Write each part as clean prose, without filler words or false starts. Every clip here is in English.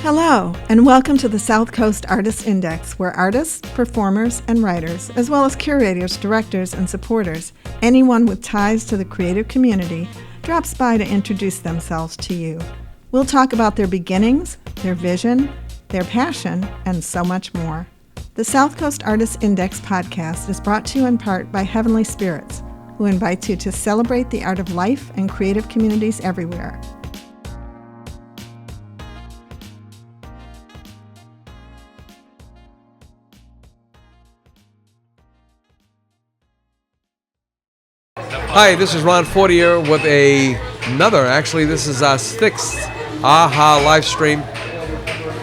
Hello, and welcome to the South Coast Artists Index, where artists, performers, and writers, as well as curators, directors, and supporters, anyone with ties to the creative community, drops by to introduce themselves to you. We'll talk about their beginnings, their vision, their passion, and so much more. The South Coast Artists Index podcast is brought to you in part by Heavenly Spirits, who invites you to celebrate the art of life and creative communities everywhere. Hi, this is Ron Fortier with this is our 6th AHA live stream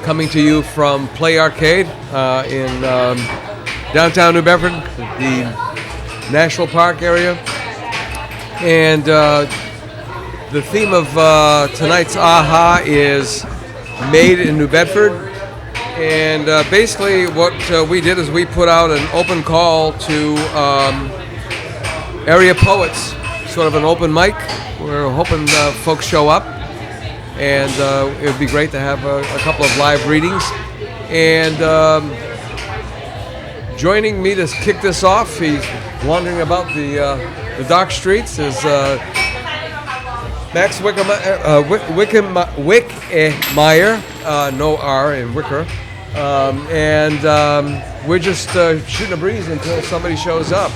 coming to you from Play Arcade in downtown New Bedford, the National Park area. And the theme of tonight's AHA is Made in New Bedford. And basically what we did is we put out an open call to area poets, sort of an open mic. We're hoping folks show up, and it would be great to have a couple of live readings. And joining me to kick this off, he's wandering about the dark streets, is Max Wikermayer, no R in Wicker. And we're just shooting a breeze until somebody shows up.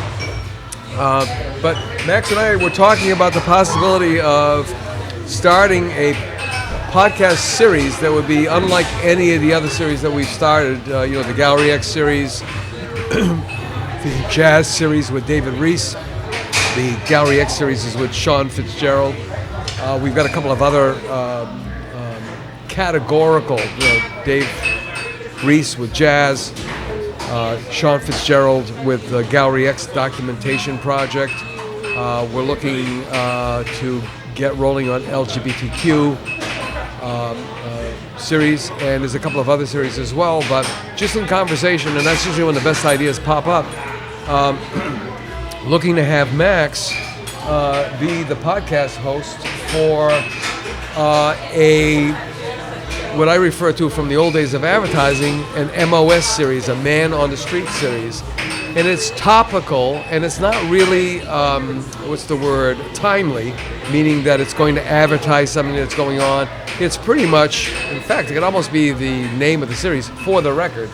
But Max and I were talking about the possibility of starting a podcast series that would be unlike any of the other series that we've started. The Gallery X series, the Jazz series with David Reese, the Gallery X series is with Sean Fitzgerald. We've got a couple of other categorical, Dave Reese with Jazz, Sean Fitzgerald with the Gallery X documentation project. We're looking to get rolling on LGBTQ series, and there's a couple of other series as well, but just in conversation, and that's usually when the best ideas pop up. Looking to have Max be the podcast host for what I refer to from the old days of advertising, an MOS series, a Man on the Street series. And it's topical, and it's not really, timely, meaning that it's going to advertise something that's going on. It's pretty much, in fact, it could almost be the name of the series, For the Record.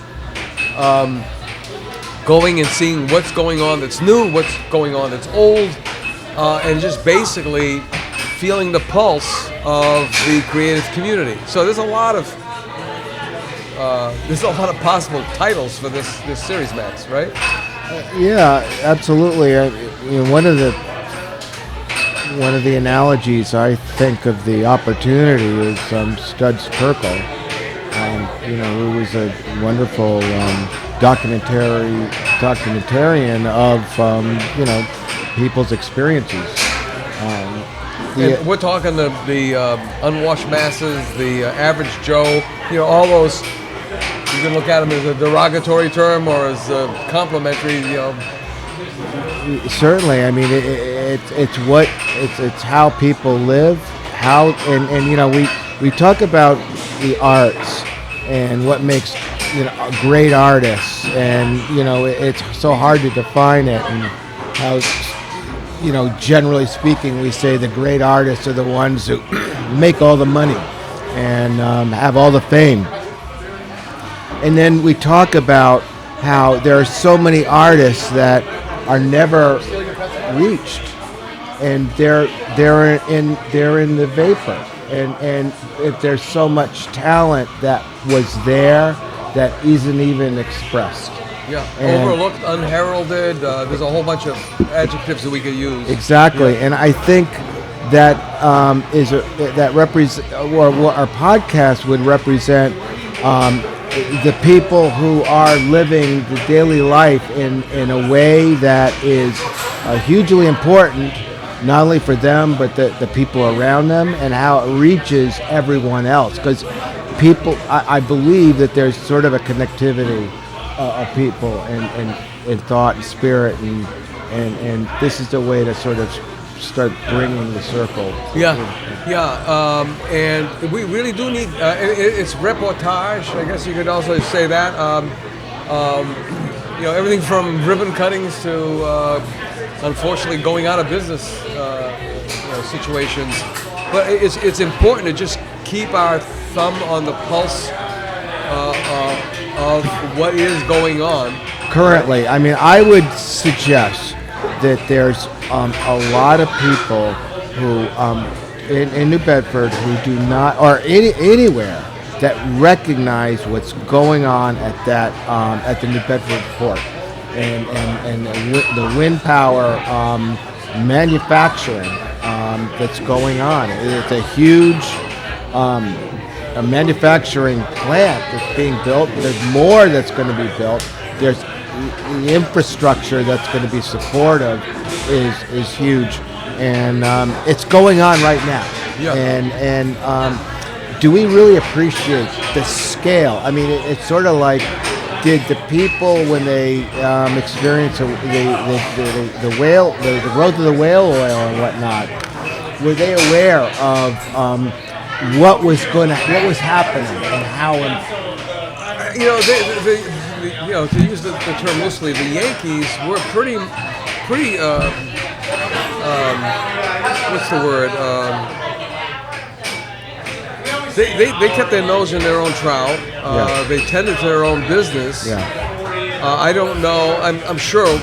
Going and seeing what's going on that's new, what's going on that's old, and just basically feeling the pulse of the creative community. So there's a lot of possible titles for this series, Max, right? Yeah, absolutely. One of the analogies I think of the opportunity is Studs Terkel. Who was a wonderful documentarian of people's experiences. And we're talking the unwashed masses, the average Joe, all those. You can look at them as a derogatory term or as a complimentary, Certainly, I mean, it's how people live, we talk about the arts and what makes great artists, and it's so hard to define it, and how generally speaking, we say the great artists are the ones who make all the money and have all the fame. And then we talk about how there are so many artists that are never reached, and they're in the vapor. And if there's so much talent that was there that isn't even expressed. Yeah, overlooked, unheralded. There's a whole bunch of adjectives that we could use. Exactly, yeah. And I think that what our podcast would represent the people who are living the daily life in a way that is hugely important, not only for them but the people around them, and how it reaches everyone else. Because people, I believe that there's sort of a connectivity of people and thought and spirit, and this is the way to sort of start bringing the circle. And we really do need. It's reportage. I guess you could also say that. Everything from ribbon cuttings to, unfortunately, going out of business situations. But it's important to just keep our thumb on the pulse of what is going on. Currently, I mean, I would suggest that there's a lot of people who in New Bedford who do not, or anywhere, that recognize what's going on at the New Bedford port and the wind power manufacturing that's going on. It's a huge a manufacturing plant that's being built. There's more that's going to be built. There's the infrastructure that's going to be supportive is huge, and it's going on right now. Yeah. And do we really appreciate the scale? I mean, it's sort of like, did the people when they experienced the whale, the growth of the whale oil and whatnot, were they aware of what was happening and how? To use the term loosely, the Yankees were pretty. What's the word? They kept their nose in their own trout. They tended to their own business. I don't know. I'm sure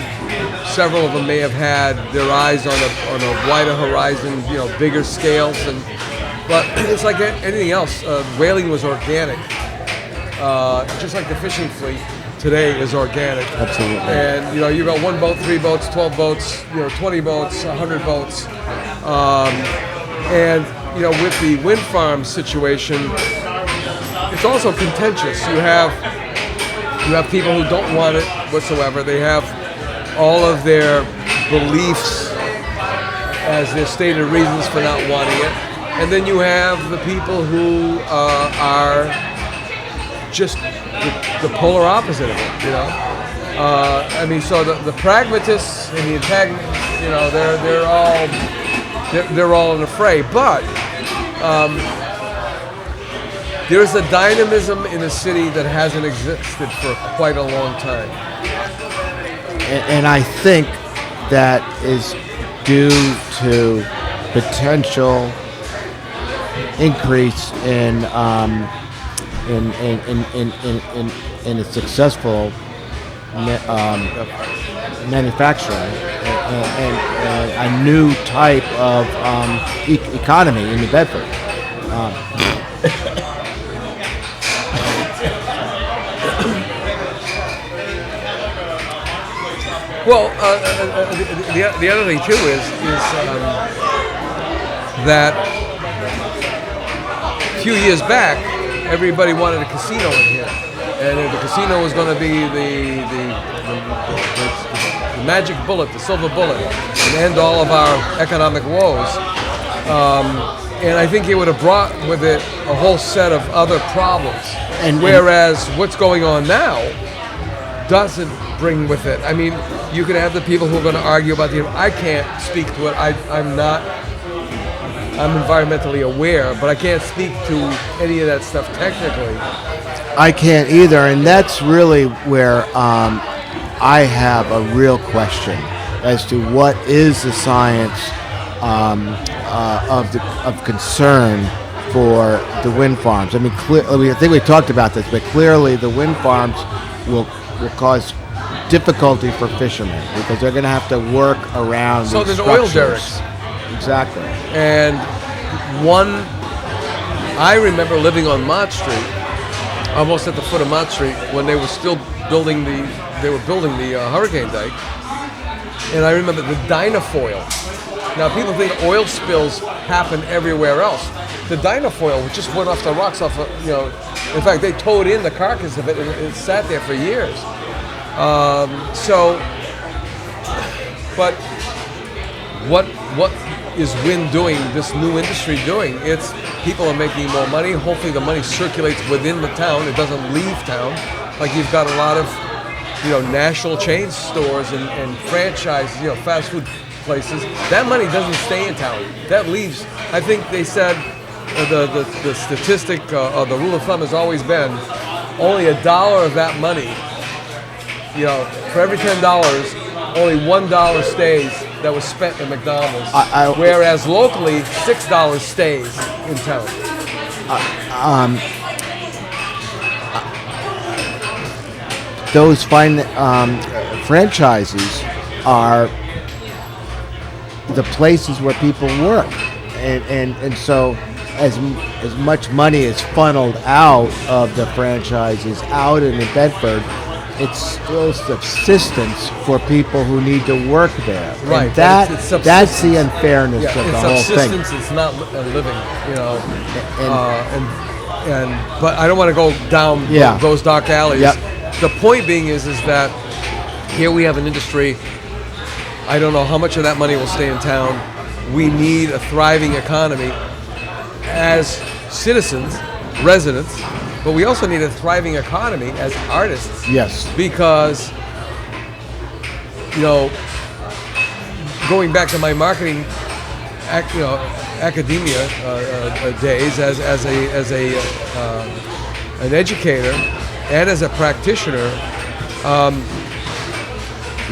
several of them may have had their eyes on a wider horizon, bigger scales, but it's like anything else. Whaling was organic, just like the fishing fleet today is organic. Absolutely. And you got 1 boat, 3 boats, 12 boats, 20 boats, 100 boats, and with the wind farm situation, it's also contentious. You have people who don't want it whatsoever. They have all of their beliefs as their stated reasons for not wanting it. And then you have the people who are just the polar opposite of it, so the pragmatists and the antagonists, they're all in the fray. But there's a dynamism in the city that hasn't existed for quite a long time. And I think that is due to potential increase in a successful manufacturing and a new type of economy in New Bedford. Well, the other thing too is that a few years back, everybody wanted a casino in here, and the casino was going to be the magic bullet, the silver bullet, and end all of our economic woes. And I think it would have brought with it a whole set of other problems. Whereas what's going on now doesn't bring with it. I mean, you could have the people who are going to argue about I can't speak to it. I'm environmentally aware, but I can't speak to any of that stuff technically. I can't either, and that's really where I have a real question as to what is the science of concern for the wind farms. I mean, I think we talked about this, but clearly the wind farms will cause difficulty for fishermen because they're going to have to work around. So these there's oil derricks. Exactly. And I remember living on Mott Street, almost at the foot of Mott Street, when they were still building the hurricane dike. And I remember the dynafoil. Now people think oil spills happen everywhere else. The dynafoil just went off the rocks in fact, they towed in the carcass of it and it sat there for years. But what is wind doing, this new industry doing? It's people are making more money. Hopefully the money circulates within the town. It doesn't leave town. Like you've got a lot of, national chain stores and franchise, fast food places, that money doesn't stay in town. That leaves. I think they said the statistic or the rule of thumb has always been only $1 of that money. For every $10, only $1 stays that was spent at McDonald's. Whereas locally, $6 stays in town. Those franchises are the places where people work, and so as much money is funneled out of the franchises out into Bedford, it's still subsistence for people who need to work there. Right. And that's the unfairness of the whole thing. It's subsistence. It's not a living. But I don't want to go down those dark alleys. Yep. The point being is that here we have an industry. I don't know how much of that money will stay in town. We need a thriving economy as citizens, residents, but we also need a thriving economy as artists. Yes. Because, going back to my marketing, academia days as an educator and as a practitioner,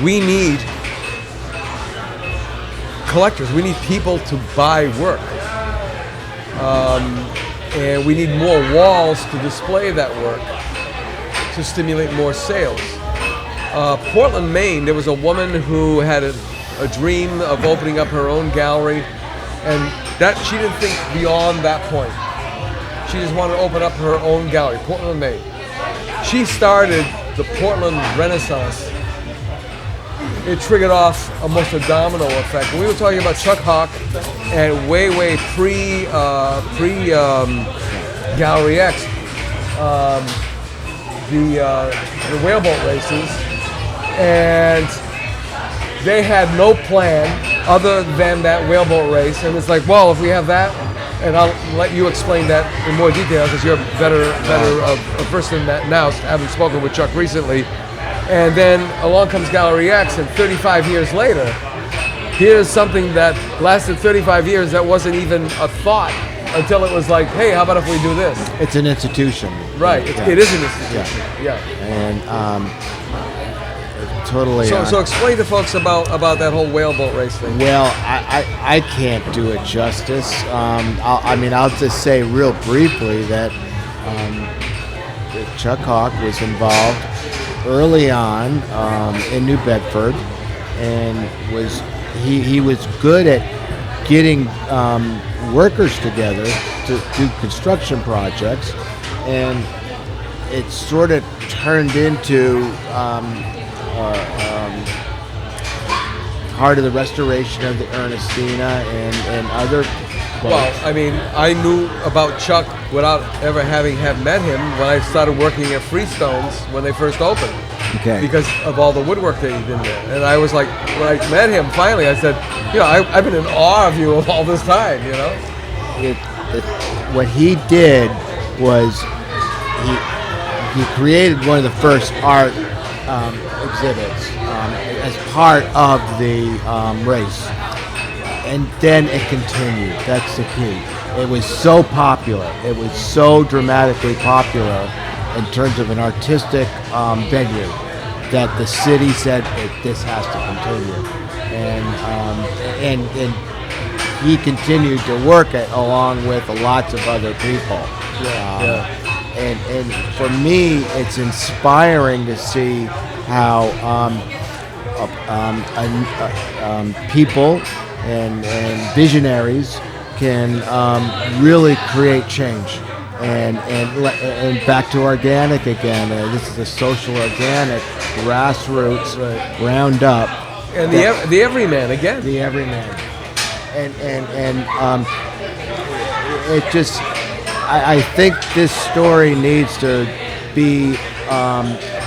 we need collectors. We need people to buy work. And we need more walls to display that work to stimulate more sales. Portland, Maine, there was a woman who had a dream of opening up her own gallery, and that she didn't think beyond that point. She just wanted to open up her own gallery, Portland, Maine. She started the Portland Renaissance. It triggered off almost a domino effect. We were talking about Chuck Hawk and way pre Gallery X, the whaleboat races, and they had no plan other than that whaleboat race. And it's like, well, if we have that, and I'll let you explain that in more detail because you're better versed in that now, having spoken with Chuck recently. And then along comes Gallery X, and 35 years later, here's something that lasted 35 years that wasn't even a thought until it was like, hey, how about if we do this? It's an institution. Right, it is an institution. Yeah. And totally. So explain to folks about that whole whaleboat race thing. Well, I can't do it justice. I'll just say real briefly that Chuck Hawk was involved early on in New Bedford, and he was good at getting workers together to do construction projects, and it sort of turned into part of the restoration of the Ernestina and other boats. Well, I knew about Chuck without ever having met him when I started working at Freestones when they first opened. Okay. Because of all the woodwork that he did there. And I was like, when I met him finally, I said, I've been in awe of you all this time, What he did was he created one of the first art exhibits as part of the race. And then it continued. That's the key. It was so popular. It was so dramatically popular in terms of an artistic venue that the city said this has to continue. And he continued to work it along with lots of other people. And for me, it's inspiring to see how people and visionaries can really create change, and back to organic again. This is a social, organic, grassroots, ground up, and the everyman again. The everyman, and it just. I think this story needs to be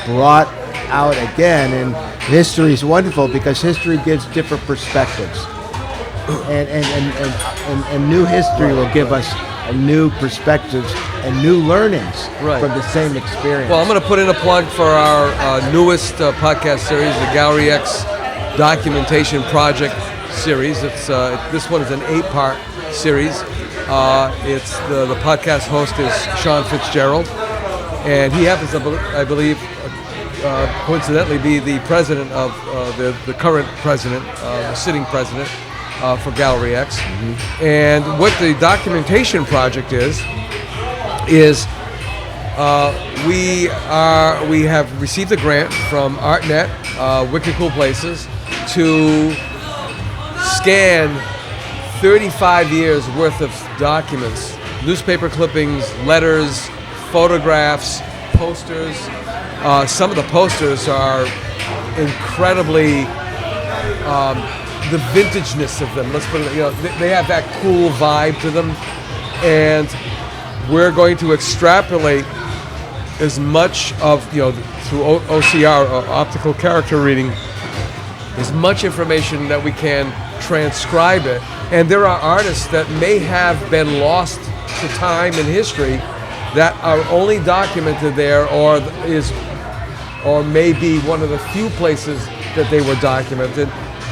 brought out again, and history is wonderful because history gives different perspectives. And new history will give us new perspectives and new learnings from the same experience. Well, I'm going to put in a plug for our newest podcast series, the Gallery X Documentation Project series. It's this one is an 8-part series. It's the podcast host is Sean Fitzgerald, and he happens to, I believe, coincidentally, be the president of the current president, the sitting president for Gallery X. Mm-hmm. And what the documentation project is we have received a grant from ArtNet, Wicked Cool Places, to scan 35 years worth of documents, newspaper clippings, letters, photographs, posters. Some of the posters are incredibly, the vintageness of them. Let's put it, they have that cool vibe to them, and we're going to extrapolate as much of, through OCR, optical character reading, as much information that we can, transcribe it. And there are artists that may have been lost to time and history that are only documented there, or may be one of the few places that they were documented.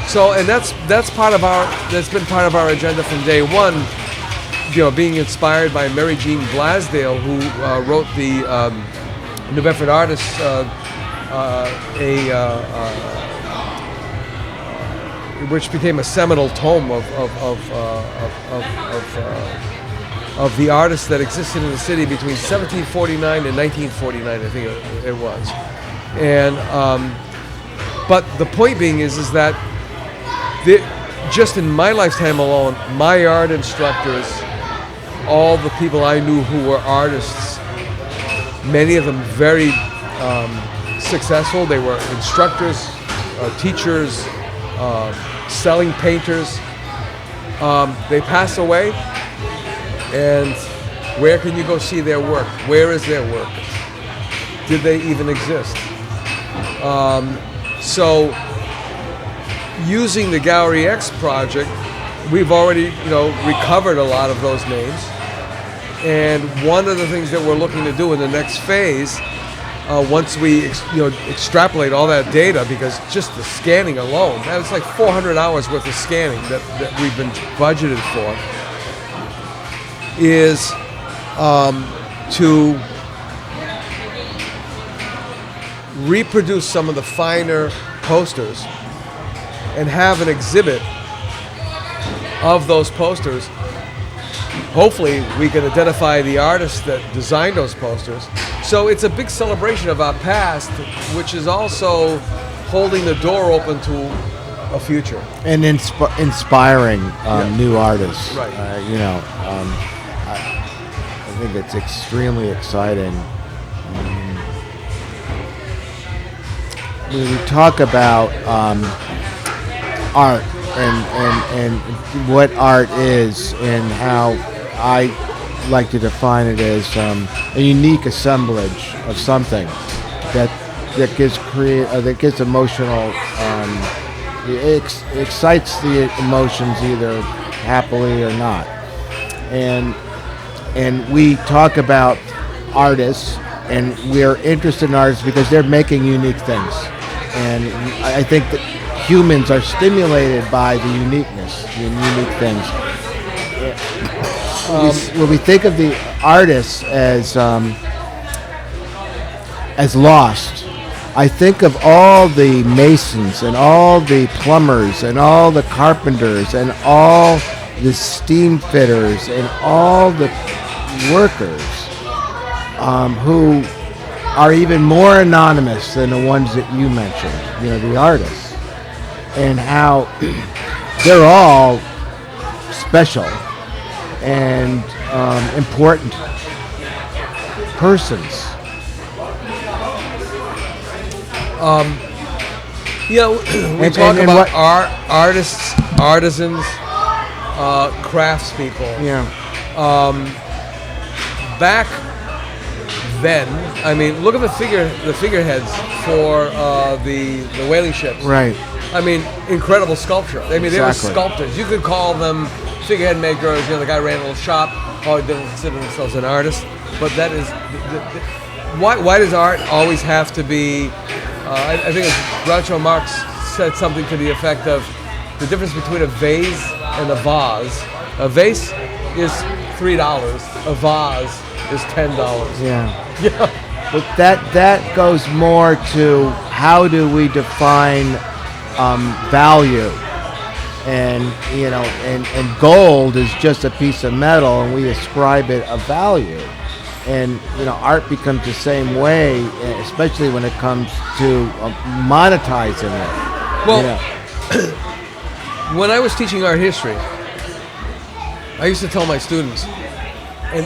So, and that's been part of our agenda from day one. Being inspired by Mary Jean Blasdale, who wrote the New Bedford Artists, which became a seminal tome of the artists that existed in the city between 1749 and 1949, I think it was. And but the point being is that just in my lifetime alone, my art instructors, all the people I knew who were artists, many of them very successful. They were instructors, teachers, selling painters. They passed away, and where can you go see their work? Where is their work? Did they even exist? So using the Gallery X project, we've already recovered a lot of those names. And one of the things that we're looking to do in the next phase, once we extrapolate all that data, because just the scanning alone, that's like 400 hours worth of scanning that we've been budgeted for, is to reproduce some of the finer posters and have an exhibit of those posters. Hopefully we can identify the artists that designed those posters. So it's a big celebration of our past, which is also holding the door open to a future. And inspiring new artists. Right. I think it's extremely exciting. When we talk about art and what art is, and how I like to define it as a unique assemblage of something that gives emotional, it excites the emotions either happily or not, and we talk about artists, and we're interested in artists because they're making unique things, and I think that humans are stimulated by the uniqueness, the unique things. When we think of the artists as lost, I think of all the masons and all the plumbers and all the carpenters and all the steam fitters and all the workers who are even more anonymous than the ones that you mentioned, the artists, and how they're all special and important persons. We talk about artists, artisans, craftspeople. Yeah. Back then, I mean, look at the figureheads for the whaling ships. Right. I mean, incredible sculpture. I mean, Exactly. They were sculptors. You could call them figurehead makers. The guy ran a little shop. Probably didn't consider themselves an artist. But that is, why does art always have to be? I think Groucho Marx said something to the effect of, the difference between a vase and a vase. A vase is $3. A vase is $10. Yeah. Yeah. But that goes more to how do we define value, and and gold is just a piece of metal, and we ascribe it a value, and art becomes the same way, especially when it comes to monetizing it. Well, when I was teaching art history, I used to tell my students, and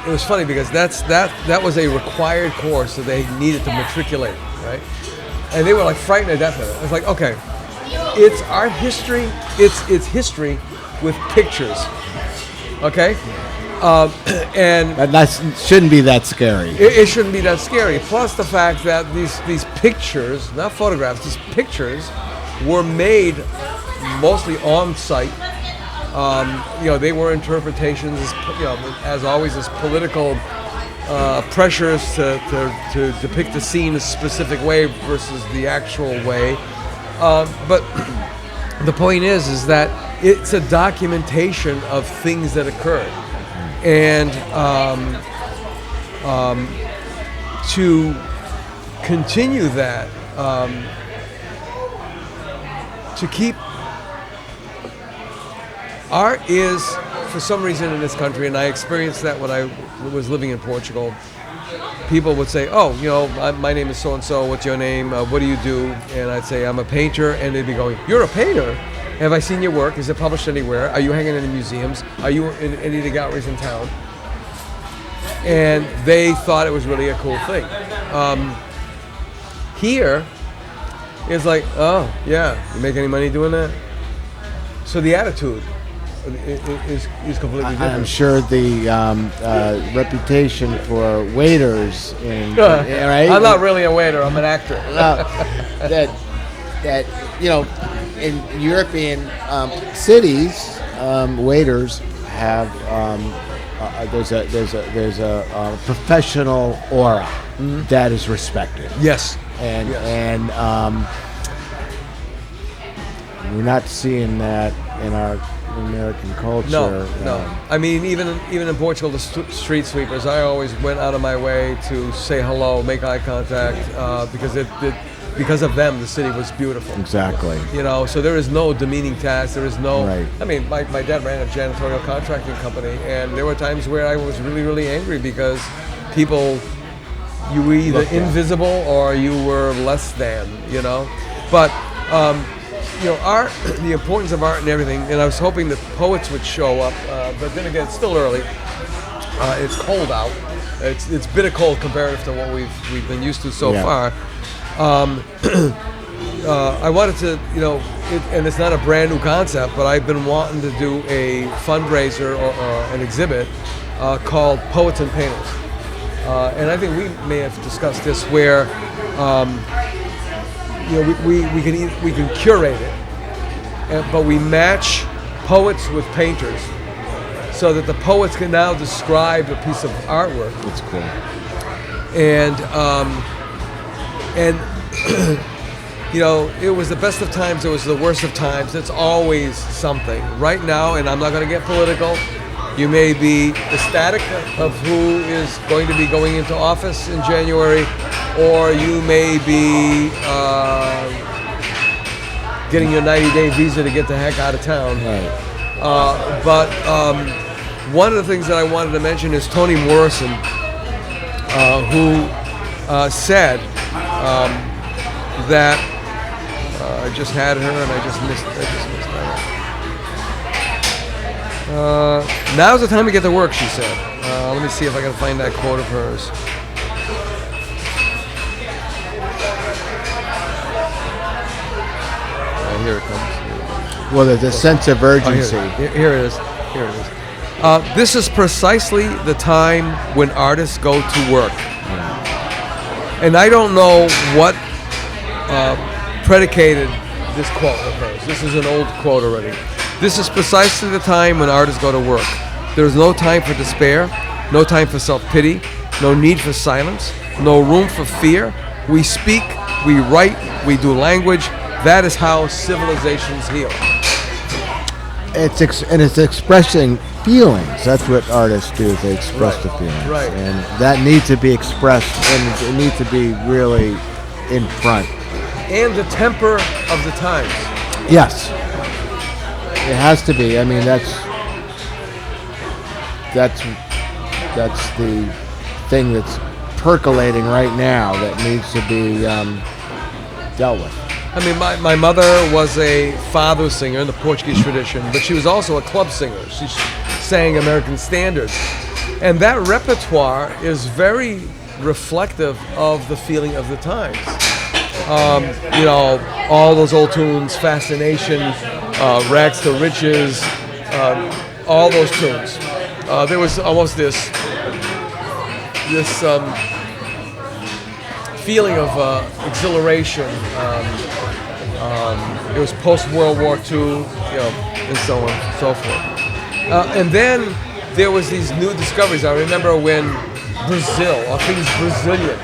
it was funny because that was a required course that they needed to matriculate, right? And they were like frightened to death of it. I was like, okay, it's art history. It's history with pictures, okay? And that shouldn't be that scary. It shouldn't be that scary. Plus the fact that these pictures, not photographs, these pictures were made mostly on site. They were interpretations, as always, as political pressures to depict the scene a specific way versus the actual way. But the point is that it's a documentation of things that occurred, and to continue that, to keep. Art is, for some reason in this country, and I experienced that when I was living in Portugal, people would say, oh, my name is so-and-so, what's your name, what do you do? And I'd say, I'm a painter, and they'd be going, you're a painter? Have I seen your work? Is it published anywhere? Are you hanging in museums? Are you in any of the galleries in town? And they thought it was really a cool thing. Here, it's like, oh, yeah, you make any money doing that? So the attitude is completely different. I'm sure the reputation for waiters right? I'm not really a waiter. I'm an actor. that in European cities, waiters have there's a professional aura that is respected. Yes, and we're not seeing that in our American culture. No. I mean, even in Portugal, the street sweepers, I always went out of my way to say hello, make eye contact, because of them, the city was beautiful. Exactly. So there is no demeaning task. There is no. Right. I mean, my dad ran a janitorial contracting company, and there were times where I was really, really angry because people, you were either invisible or you were less than. But. Art, the importance of art and everything, and I was hoping that poets would show up, but then again, it's still early. It's cold out. It's bitter cold comparative to what we've been used to so far. I wanted to, and it's not a brand new concept, but I've been wanting to do a fundraiser or an exhibit called Poets and Painters. And I think we may have discussed this where we can curate it, but we match poets with painters, so that the poets can now describe a piece of artwork. That's cool. And it was the best of times. It was the worst of times. It's always something. Right now, and I'm not going to get political, you may be ecstatic of who is going to be going into office in January, or you may be getting your 90-day visa to get the heck out of town. Right. But one of the things that I wanted to mention is Toni Morrison, who said that I just had her and I just missed that. Now's the time to get to work, she said. Let me see if I can find that quote of hers. Here it comes. Well, there's a sense of urgency. Here it is. This is precisely the time when artists go to work. And I don't know what predicated this quote of hers. This is an old quote already. This is precisely the time when artists go to work. There is no time for despair, no time for self-pity, no need for silence, no room for fear. We speak, we write, we do language. That is how civilizations heal. it's expressing feelings. That's what artists do. Is they express the feelings, right? And that needs to be expressed, and it needs to be really in front. And the temper of the times. Yes, it has to be. I mean, that's the thing that's percolating right now that needs to be dealt with. I mean, my mother was a fado singer in the Portuguese tradition, but she was also a club singer. She sang American standards. And that repertoire is very reflective of the feeling of the times. All those old tunes, Fascination, Rags to Riches, all those tunes. There was almost this feeling of exhilaration. It was post-World War II, and so on and so forth. And then there was these new discoveries. I remember when Brazil, or things Brazilian,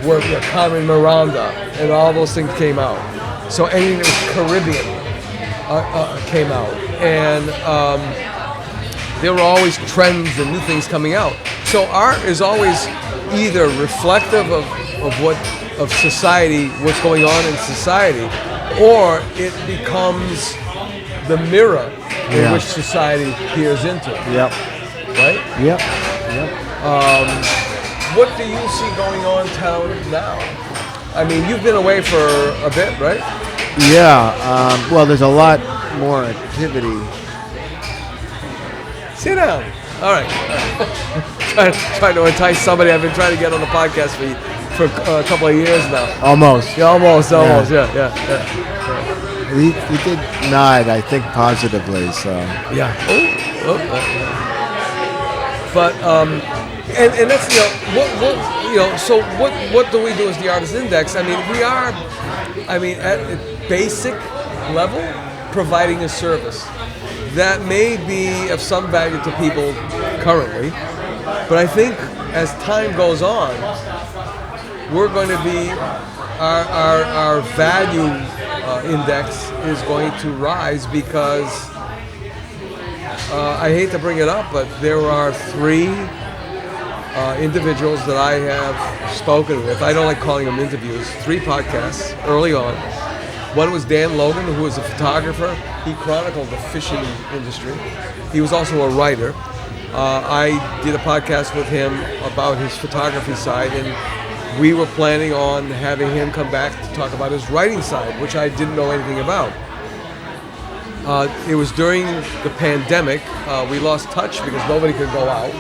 were Carmen Miranda, and all those things came out. So anything that was Caribbean came out. And there were always trends and new things coming out. So art is always either reflective of society, what's going on in society, or it becomes the mirror in which society peers into. Yep. Right? Yep. What do you see going on town now? I mean, you've been away for a bit, right? Yeah. Well, there's a lot more activity. Sit down. All right. Trying to entice somebody I've been trying to get on the podcast for a couple of years now. Almost. Yeah, almost. Yeah. He did nod, I think, positively. So. Yeah. But and that's So what do we do as the Artist Index? I mean, we are, at a basic level, providing a service that may be of some value to people currently, but I think as time goes on, we're going to be our value index is going to rise because I hate to bring it up, but there are 3 individuals that I have spoken with. I don't like calling them interviews. 3 podcasts early on. One was Dan Logan, who was a photographer. He chronicled the fishing industry. He was also a writer. I did a podcast with him about his photography side, and we were planning on having him come back to talk about his writing side, which I didn't know anything about. It was during the pandemic. We lost touch because nobody could go out.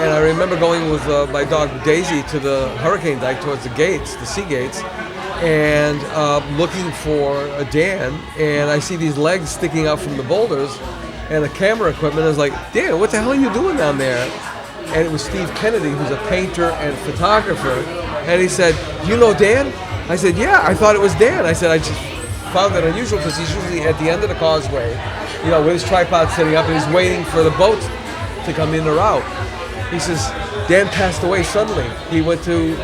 And I remember going with my dog Daisy to the hurricane dike towards the gates, the sea gates, and looking for a Dan, and I see these legs sticking out from the boulders and the camera equipment. I was like, Dan, what the hell are you doing down there? And it was Steve Kennedy, who's a painter and photographer, and he said, you know Dan? I said, yeah, I thought it was Dan. I said, I just found that unusual because he's usually at the end of the causeway, with his tripod sitting up, and he's waiting for the boat to come in or out. He says, Dan passed away suddenly. He went to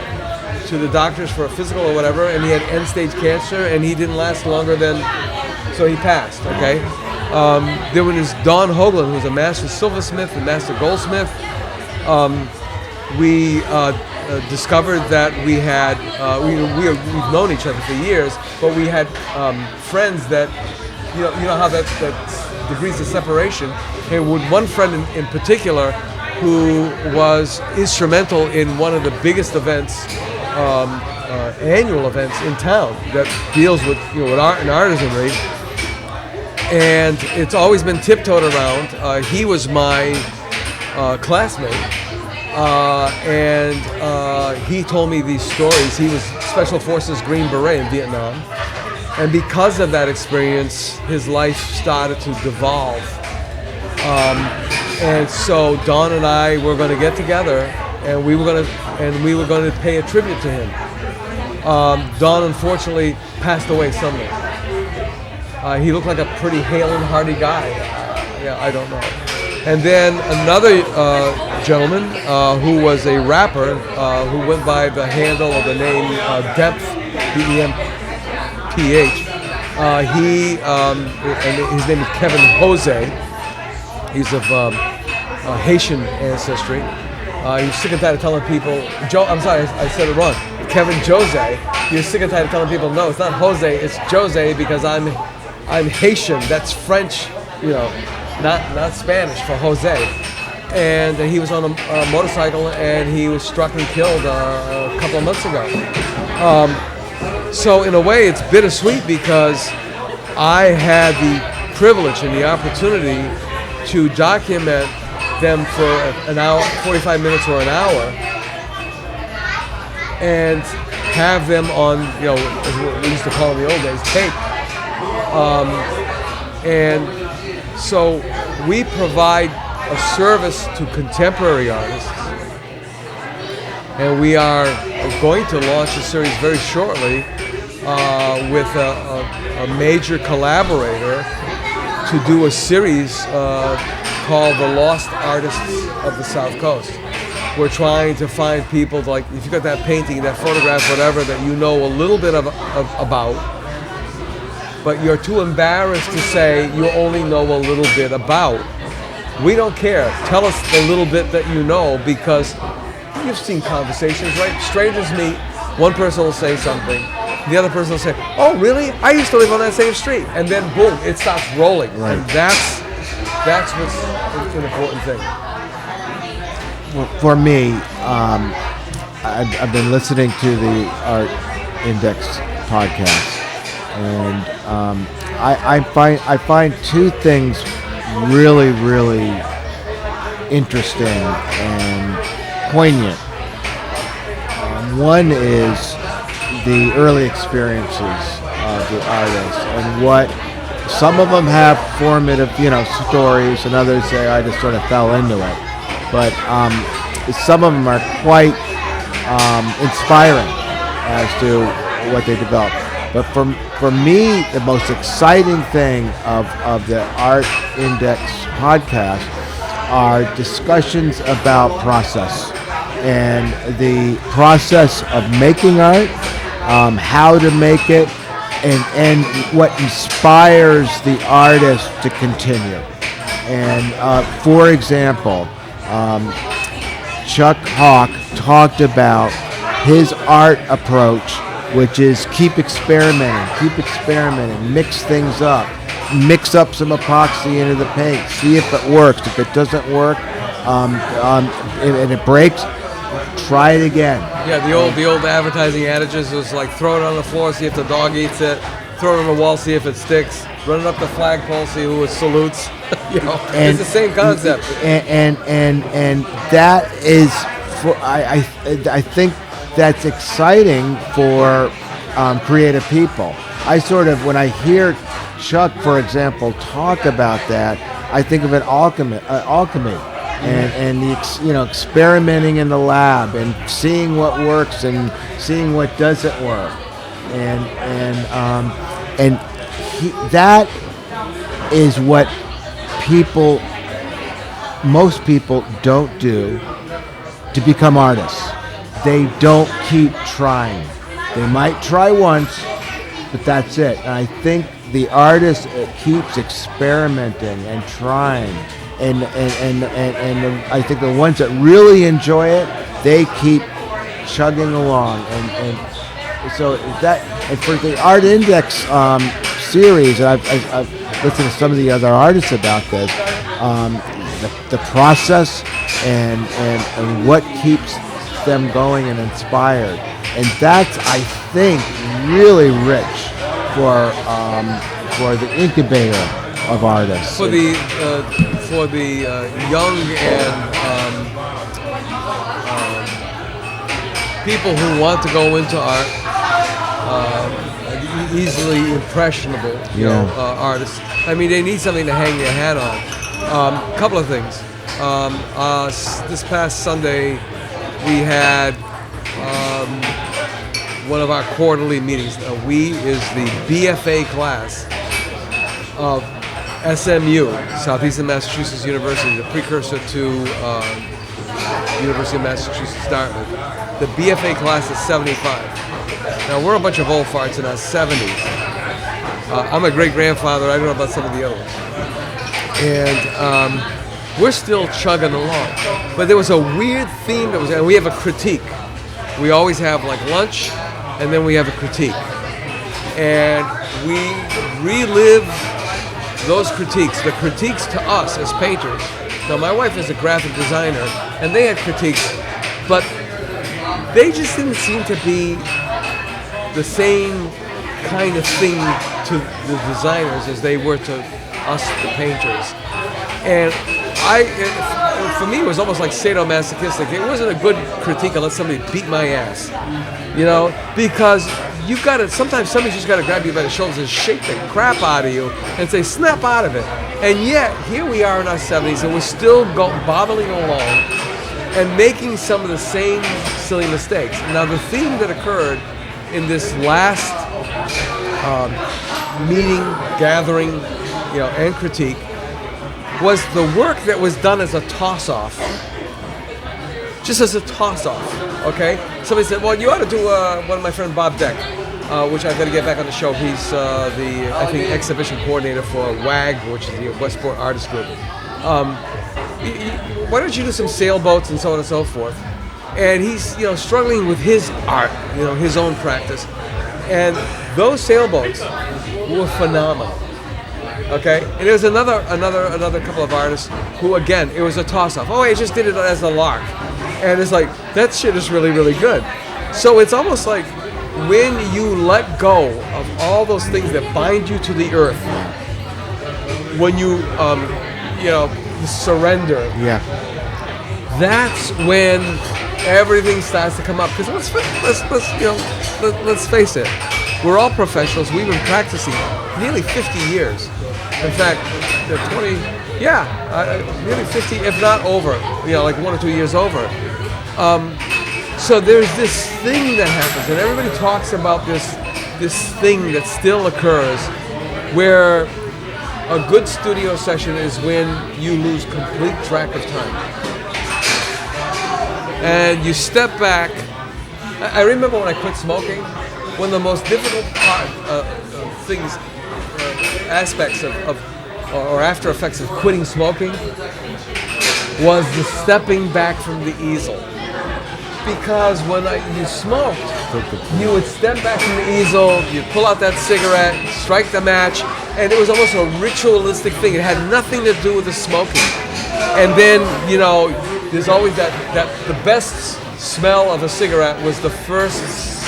the doctors for a physical or whatever, and he had end-stage cancer, and he didn't last longer than, so he passed, okay? There was Don Hoagland, who was a master silversmith and master goldsmith. We discovered that we had, we've known each other for years, but we had friends that, you know how that degrees of separation. And with one friend in particular who was instrumental in one of the biggest events, annual events in town that deals with with art and artisanry, and it's always been tiptoed around. He was my classmate, and he told me these stories. He was Special Forces Green Beret in Vietnam, and because of that experience, his life started to devolve. And so Don and I were going to get together, and we were going to pay a tribute to him. Don unfortunately passed away suddenly. He looked like a pretty hale and hearty guy. I don't know. And then another gentleman who was a rapper who went by the handle of the name Depth, D-E-M-P-H. And his name is Kevin Jose. He's of Haitian ancestry. He's sick and tired of telling people, I'm sorry, I said it wrong. Kevin Jose. He was sick and tired of telling people, no, it's not Jose, it's Jose because I'm Haitian. That's French, not Spanish for Jose. And he was on a motorcycle and he was struck and killed a couple of months ago. So in a way, it's bittersweet because I had the privilege and the opportunity to document them for an hour, 45 minutes or an hour, and have them on, as we used to call in the old days, tape. And so we provide a service to contemporary artists, and we are going to launch a series very shortly with a major collaborator to do a series called The Lost Artists of the South Coast. We're trying to find people like, if you got that painting, that photograph, whatever, that you know a little bit about, but you're too embarrassed to say you only know a little bit about. We don't care. Tell us the little bit that you know, because you've seen conversations, right? Strangers meet, one person will say something, the other person will say, oh, really? I used to live on that same street. And then boom, it starts rolling. Right. And that's what's an important thing. Well, for me, I've been listening to the Art Index podcast, and I find two things really, really interesting and poignant. One is the early experiences of the artists, and what some of them have formative, stories, and others say I just sort of fell into it. But some of them are quite inspiring as to what they develop. But for me, the most exciting thing of the Art Index podcast are discussions about process and the process of making art, how to make it, and what inspires the artist to continue. And for example, Chuck Hawk talked about his art approach, which is keep experimenting, mix things up, mix up some epoxy into the paint, see if it works. If it doesn't work, and it breaks, try it again. Yeah, the old advertising adages was like, throw it on the floor, see if the dog eats it, throw it on the wall, see if it sticks, run it up the flagpole, see who it salutes. It's the same concept. And that is, I think that's exciting for creative people. I sort of, when I hear Chuck, for example, talk about that, I think of an alchemy, and the experimenting in the lab and seeing what works and seeing what doesn't work, and that is what most people don't do to become artists. They don't keep trying. They might try once, but that's it. And I think the artist keeps experimenting and trying, and I think the ones that really enjoy it, they keep chugging along. And so that, and for the Art Index series, I've listened to some of the other artists about this, the process and what keeps them going and inspired, and that's, I think, really rich for the incubator of artists. For the young and people who want to go into art, easily impressionable, artists. I mean, they need something to hang their hat on. Couple of things. This past Sunday, we had one of our quarterly meetings. We is the BFA class of SMU, Southeastern Massachusetts University, the precursor to University of Massachusetts Dartmouth. The BFA class is 75. Now, we're a bunch of old farts in our 70s. I'm a great-grandfather. I don't know about some of the other ones. And we're still chugging along. But there was a weird theme that was, and we have a critique. We always have like lunch, and then we have a critique. And we relive those critiques, the critiques to us as painters. Now, my wife is a graphic designer, and they had critiques, but they just didn't seem to be the same kind of thing to the designers as they were to us, the painters. And for me, it was almost like sadomasochistic. It wasn't a good critique unless somebody beat my ass, you know, because you've got to, sometimes somebody's just got to grab you by the shoulders and shake the crap out of you and say, snap out of it. And yet, here we are in our 70s, and we're still bobbling along and making some of the same silly mistakes. Now, the theme that occurred in this last meeting, gathering, you know, and critique was the work that was done as a toss-off. Just as a toss-off, okay? Somebody said, well, you ought to do one of my friend Bob Deck, which I've got to get back on the show. He's the, I think, exhibition coordinator for WAG, which is the Westport Artist Group. Why don't you do some sailboats and so on and so forth? And he's, you know, struggling with his art, you know, his own practice. And those sailboats were phenomenal. Okay, and there's another couple of artists who, again, it was a toss-off. Oh, I just did it as a lark, and it's like that shit is really, really good. So it's almost like when you let go of all those things that bind you to the earth, when you, you know, surrender. Yeah. That's when everything starts to come up. Because let's face it, we're all professionals. We've been practicing nearly 50 years. In fact, nearly 50, if not over, you know, like 1 or 2 years over. So there's this thing that happens, and everybody talks about this thing that still occurs, where a good studio session is when you lose complete track of time. And you step back. I remember when I quit smoking, one of the most difficult things, aspects or after effects of quitting smoking was the stepping back from the easel. Because when you smoked, you would step back from the easel, you'd pull out that cigarette, strike the match, and it was almost a ritualistic thing. It had nothing to do with the smoking. And then, you know, there's always that the best smell of a cigarette was the first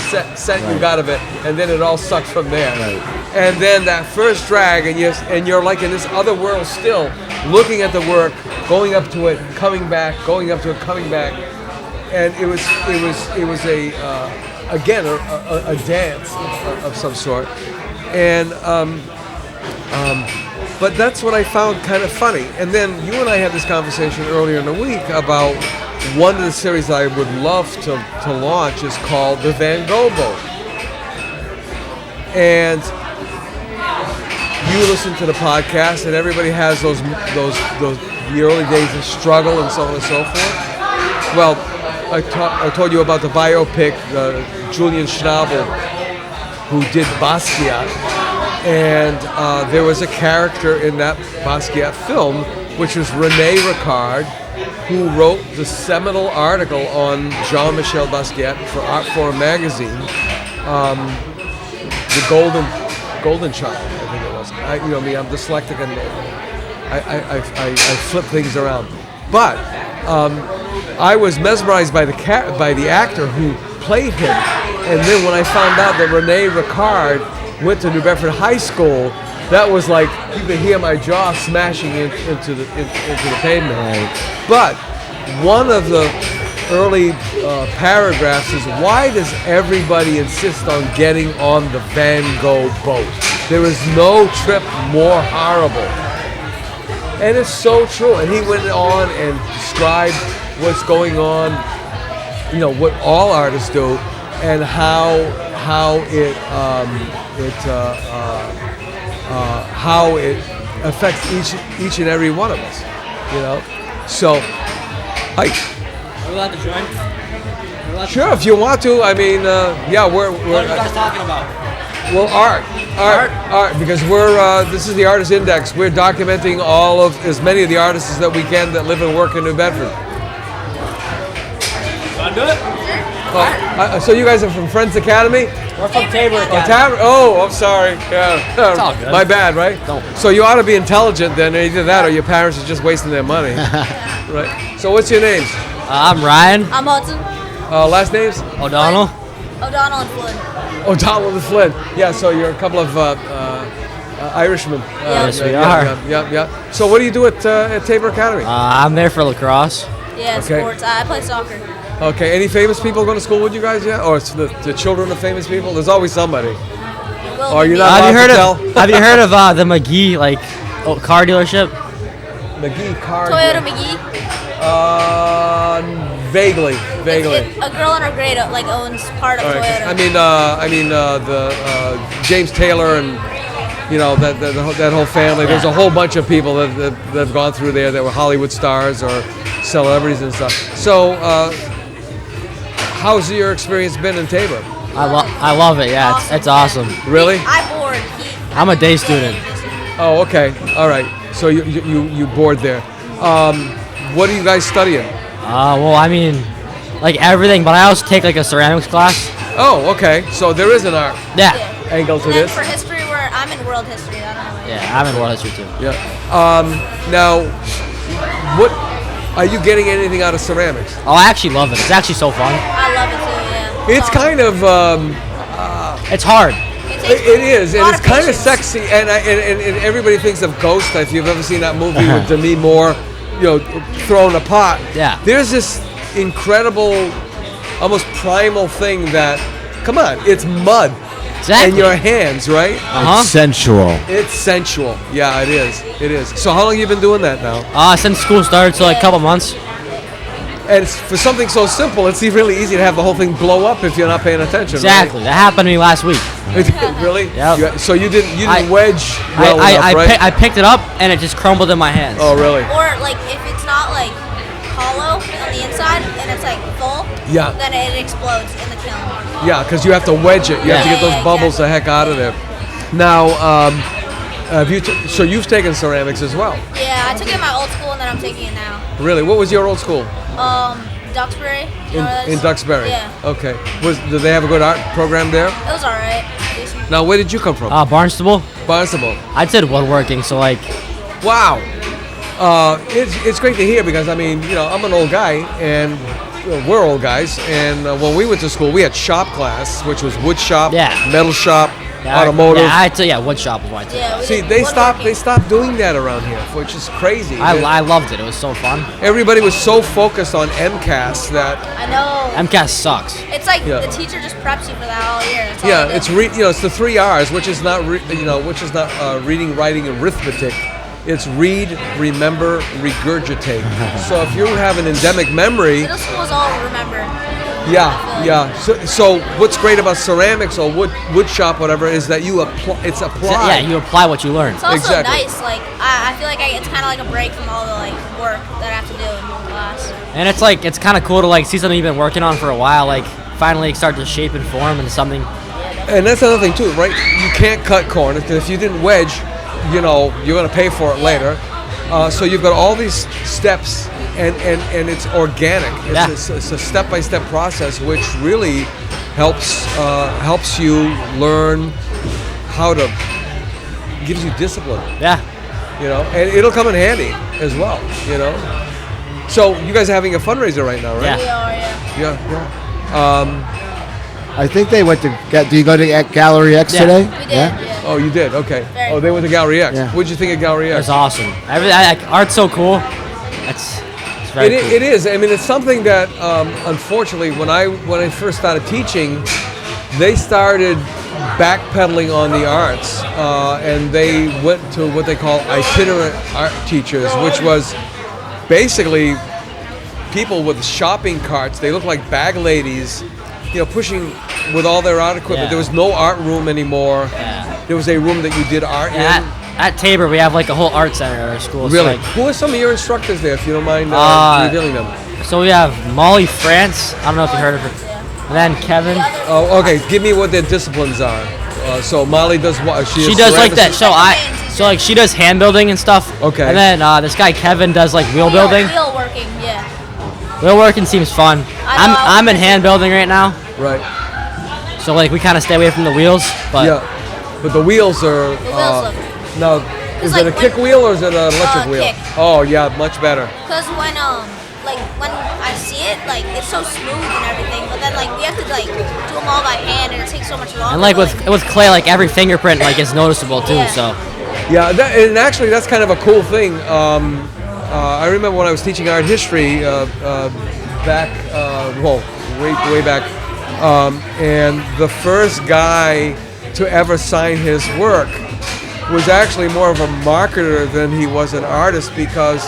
scent you got of it, and then it all sucked from there. Right. And then that first drag, and you're like in this other world still, looking at the work, going up to it, coming back, going up to it, coming back, and it was a dance of some sort, and but that's what I found kind of funny. And then you and I had this conversation earlier in the week about one of the series I would love to launch is called the Van Gogh Boat. And you listen to the podcast, and everybody has those the early days of struggle and so on and so forth. Well, I told you about the biopic, Julian Schnabel, who did Basquiat, and there was a character in that Basquiat film, which was René Ricard, who wrote the seminal article on Jean-Michel Basquiat for Artforum magazine, the Golden Child, I think it was. I'm dyslexic and I flip things around. But I was mesmerized by the actor who played him, and then when I found out that René Ricard went to New Bedford High School, that was like you could hear my jaw smashing into the pavement. Right. But one of the early paragraphs is, why does everybody insist on getting on the Van Gogh boat? There is no trip more horrible. And it's so true. And he went on and described what's going on, you know, what all artists do, and how it affects each and every one of us, you know. So, Are we allowed to join? Sure, if you want to. I mean, yeah, what are you guys talking about? Well, art, because this is the Artist Index. We're documenting as many of the artists that we can that live and work in New Bedford. Want to do it? So you guys are from Friends Academy? We're from Tabor Academy. I'm sorry. Yeah. It's all good. My bad, right? Don't. So you ought to be intelligent then, either that or your parents are just wasting their money. Right. So what's your names? I'm Ryan. I'm Hudson. Last names? O'Donnell. O'Donnell and Flynn. O'Donnell and Flynn. Yeah, so you're a couple of Irishmen. Yes, we are. Yeah. So what do you do at Tabor Academy? I'm there for lacrosse. Yeah, Okay. sports. I play soccer. Okay, any famous people going to school with you guys yet? Or it's the children of famous people? There's always somebody. Or you're not Have you allowed heard to of tell? Have you heard of the McGee car dealership? McGee car. Toyota McGee. Vaguely. A girl in our grade owns part of All right. Toyota. The James Taylor and that whole family. There's a whole bunch of people that have gone through there that were Hollywood stars or celebrities and stuff. So, how's your experience been in Tabor? I love it. Yeah, it's awesome. Really? I board. I'm a day student. Oh, okay. All right. So you board there. What are you guys studying? Well, I mean, everything, but I also take a ceramics class. Oh, okay. So there is an art Yeah. angle to And then this. for history, I'm in world history. I don't know. Yeah, I'm in world history too. Yeah. Now, what are you getting anything out of ceramics? Oh, I actually love it. It's actually so fun. I love it too. Yeah. It's kind of. It's hard. It is, and it's kind of patience. sexy, and everybody thinks of Ghost. If you've ever seen that movie with Demi Moore, throwing a pot. Yeah. There's this incredible, almost primal thing that, come on, it's mud Exactly. in your hands, right? It's sensual. It's sensual. Yeah, it is. It is. So how long have you been doing that now? Since school started, so a couple months. And for something so simple, it's really easy to have the whole thing blow up if you're not paying attention. Exactly. That happened to me last week. Right? Really? Yep. So you didn't I- wedge well enough, I right? picked it up and it just crumbled in my hands. Oh, really? Or if it's not hollow on the inside and it's full, Yeah. then it explodes in the kiln. Yeah, because you have to wedge it. You have to get those Yeah, bubbles the exactly. heck out of there. Now, so you've taken ceramics as well? Yeah, I took it in my old school and then I'm taking it now. Really? What was your old school? Duxbury. You know where that In is? Duxbury? Yeah. Okay. Did they have a good art program there? It was alright. Decent. Now, where did you come from? Barnstable. Barnstable. I did woodworking, so Wow. It's great to hear because, I'm an old guy and we're old guys. And when we went to school, we had shop class, which was wood shop, metal shop, automotive. Wood shop is what I took. Yeah, we See, did they stopped woodworking. doing that around here, which is crazy. I loved it. It was so fun. Everybody was so focused on MCAS that I know. MCAS sucks. It's Yeah. the teacher just preps you for that all year. That's all yeah, they it's do. it's the 3 R's, which is not reading, writing, and arithmetic. It's read, remember, regurgitate. So if you have an endemic memory, Middle school is all remember. yeah. So what's great about ceramics or wood shop, whatever, is that it's applied. Yeah, you apply what you learn. It's also Exactly. nice. I feel it's kind of like a break from all the work that I have to do in class. And it's kind of cool to see something you've been working on for a while, finally start to shape and form into something. And that's another thing too, right? You can't cut corn if you didn't wedge. You're going to pay for it later. So you've got all these steps, and it's organic. It's a step-by-step process, which really helps you learn how to, gives you discipline. Yeah. And it'll come in handy as well. So you guys are having a fundraiser right now, right? Yeah. We are, yeah. Yeah. I think they went to. Do you go to Gallery X Yeah. today? We did, yeah. Oh, you did? Okay. Very Oh, they went to Gallery X. Yeah. What'd you think of Gallery It X? was awesome. Art's so cool. It's very cool. It is. It's something that, unfortunately, when I first started teaching, they started backpedaling on the arts, and they went to what they call itinerant art teachers, which was basically people with shopping carts. They look like bag ladies, pushing with all their art equipment. Yeah. There was no art room anymore. Yeah. There was a room that you did art in. At Tabor, we have a whole art center at our school. Really? So, Who are some of your instructors there, if you don't mind revealing them? so we have Molly France. I don't know if you heard of her. And then Kevin. Oh, okay. Give me what their disciplines are. So Molly does what? She does like that. So like she does hand building and stuff. Okay. And then this guy Kevin does like wheel building. Wheel working, yeah. Wheel working seems fun. I'm in hand building right now. Right. So like we kind of stay away from the wheels, but Yeah, but the wheels are. The wheels look. Now, is it a kick wheel or is it an electric wheel? Kick. Oh yeah, much better. Because when I see it, like it's so smooth and everything, but then like we have to like do them all by hand and it takes so much longer. and like with clay, like every fingerprint like is noticeable too. Yeah. So Yeah, and actually that's kind of a cool thing. I remember when I was teaching art history back, way back, and the first guy to ever sign his work was actually more of a marketer than he was an artist, because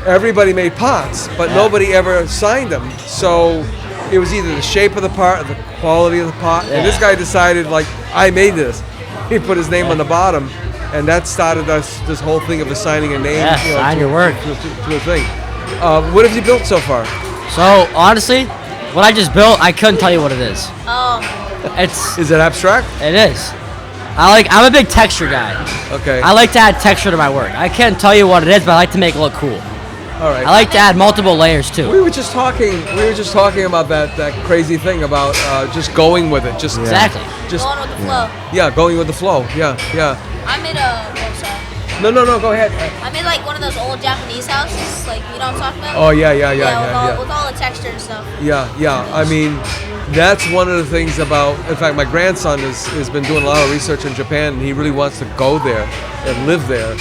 everybody made pots, but nobody ever signed them. So it was either the shape of the pot or the quality of the pot. And this guy decided, like, I made this. He put his name on the bottom, and that started this whole thing of assigning a name. Yeah, sign your work. To a thing. What have you built so far? So honestly, what I just built, I couldn't tell you what it is. Is it abstract? It is. I'm a big texture guy. Okay. I like to add texture to my work. I can't tell you what it is, but I like to make it look cool. All right. I like to add multiple layers too. We were just talking about that crazy thing about just going with it. Just Exactly. Just going with the flow. Yeah, going with the flow. Yeah. I made No, go ahead. I made like one of those old Japanese houses, like you know what I'm talking about? Oh yeah. With all the texture and stuff. Yeah. I mean, that's one of the things about. In fact, my grandson has been doing a lot of research in Japan, and he really wants to go there and live there.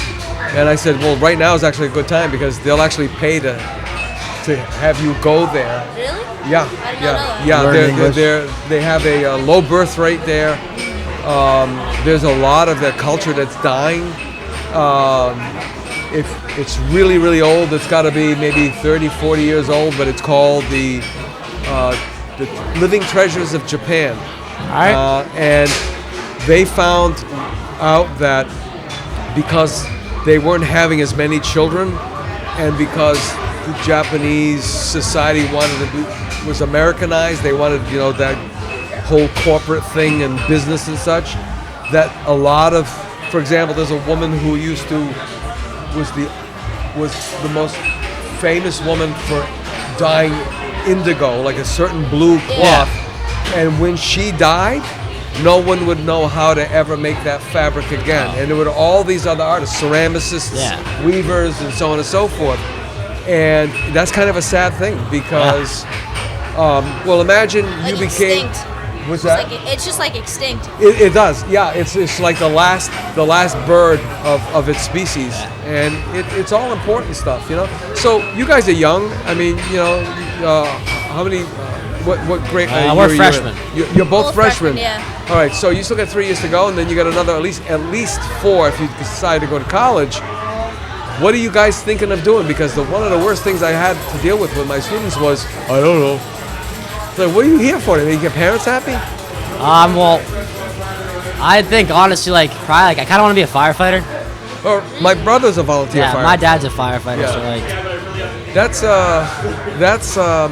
And I said, well, right now is actually a good time because they'll actually pay to have you go there. Really? Yeah. I did not know that. Yeah. They have a low birth rate there. There's a lot of their culture that's dying. It's really, really old. It's got to be maybe 30, 40 years old, but it's called the Living Treasures of Japan. All right. And they found out that because they weren't having as many children, and because the Japanese society was Americanized, they wanted, that whole corporate thing and business and such, that a lot of, for example, there's a woman who was the most famous woman for dyeing indigo, like a certain blue cloth, and when she died, no one would know how to ever make that fabric again. And there were all these other artists, ceramicists, weavers, and so on and so forth. And that's kind of a sad thing because, imagine Like you became. extinct. What's that? It's just like extinct. It does, yeah. It's like the last bird of its species, and it's all important stuff, So you guys are young. I mean, how many? What grade? We're freshmen. You're both freshmen. Yeah. All right, so you still got 3 years to go, and then you got another at least 4 if you decide to go to college. What are you guys thinking of doing? Because one of the worst things I had to deal with my students was, I don't know. So what are you here for? To make your parents happy? Well, I think honestly, probably I kind of want to be a firefighter. Or my brother's a volunteer firefighter. My dad's a firefighter, Yeah. so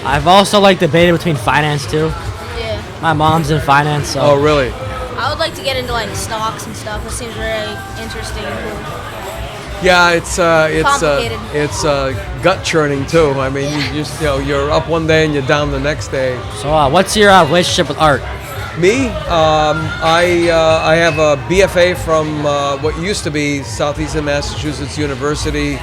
I've also debated between finance too. Yeah. My mom's in finance, so. Oh, really? I would like to get into stocks and stuff. It seems very interesting and cool. Yeah, it's Complicated. gut churning too. I mean, you're up one day and you're down the next day. So, what's your relationship with art? Me, I have a BFA from what used to be Southeastern Massachusetts University,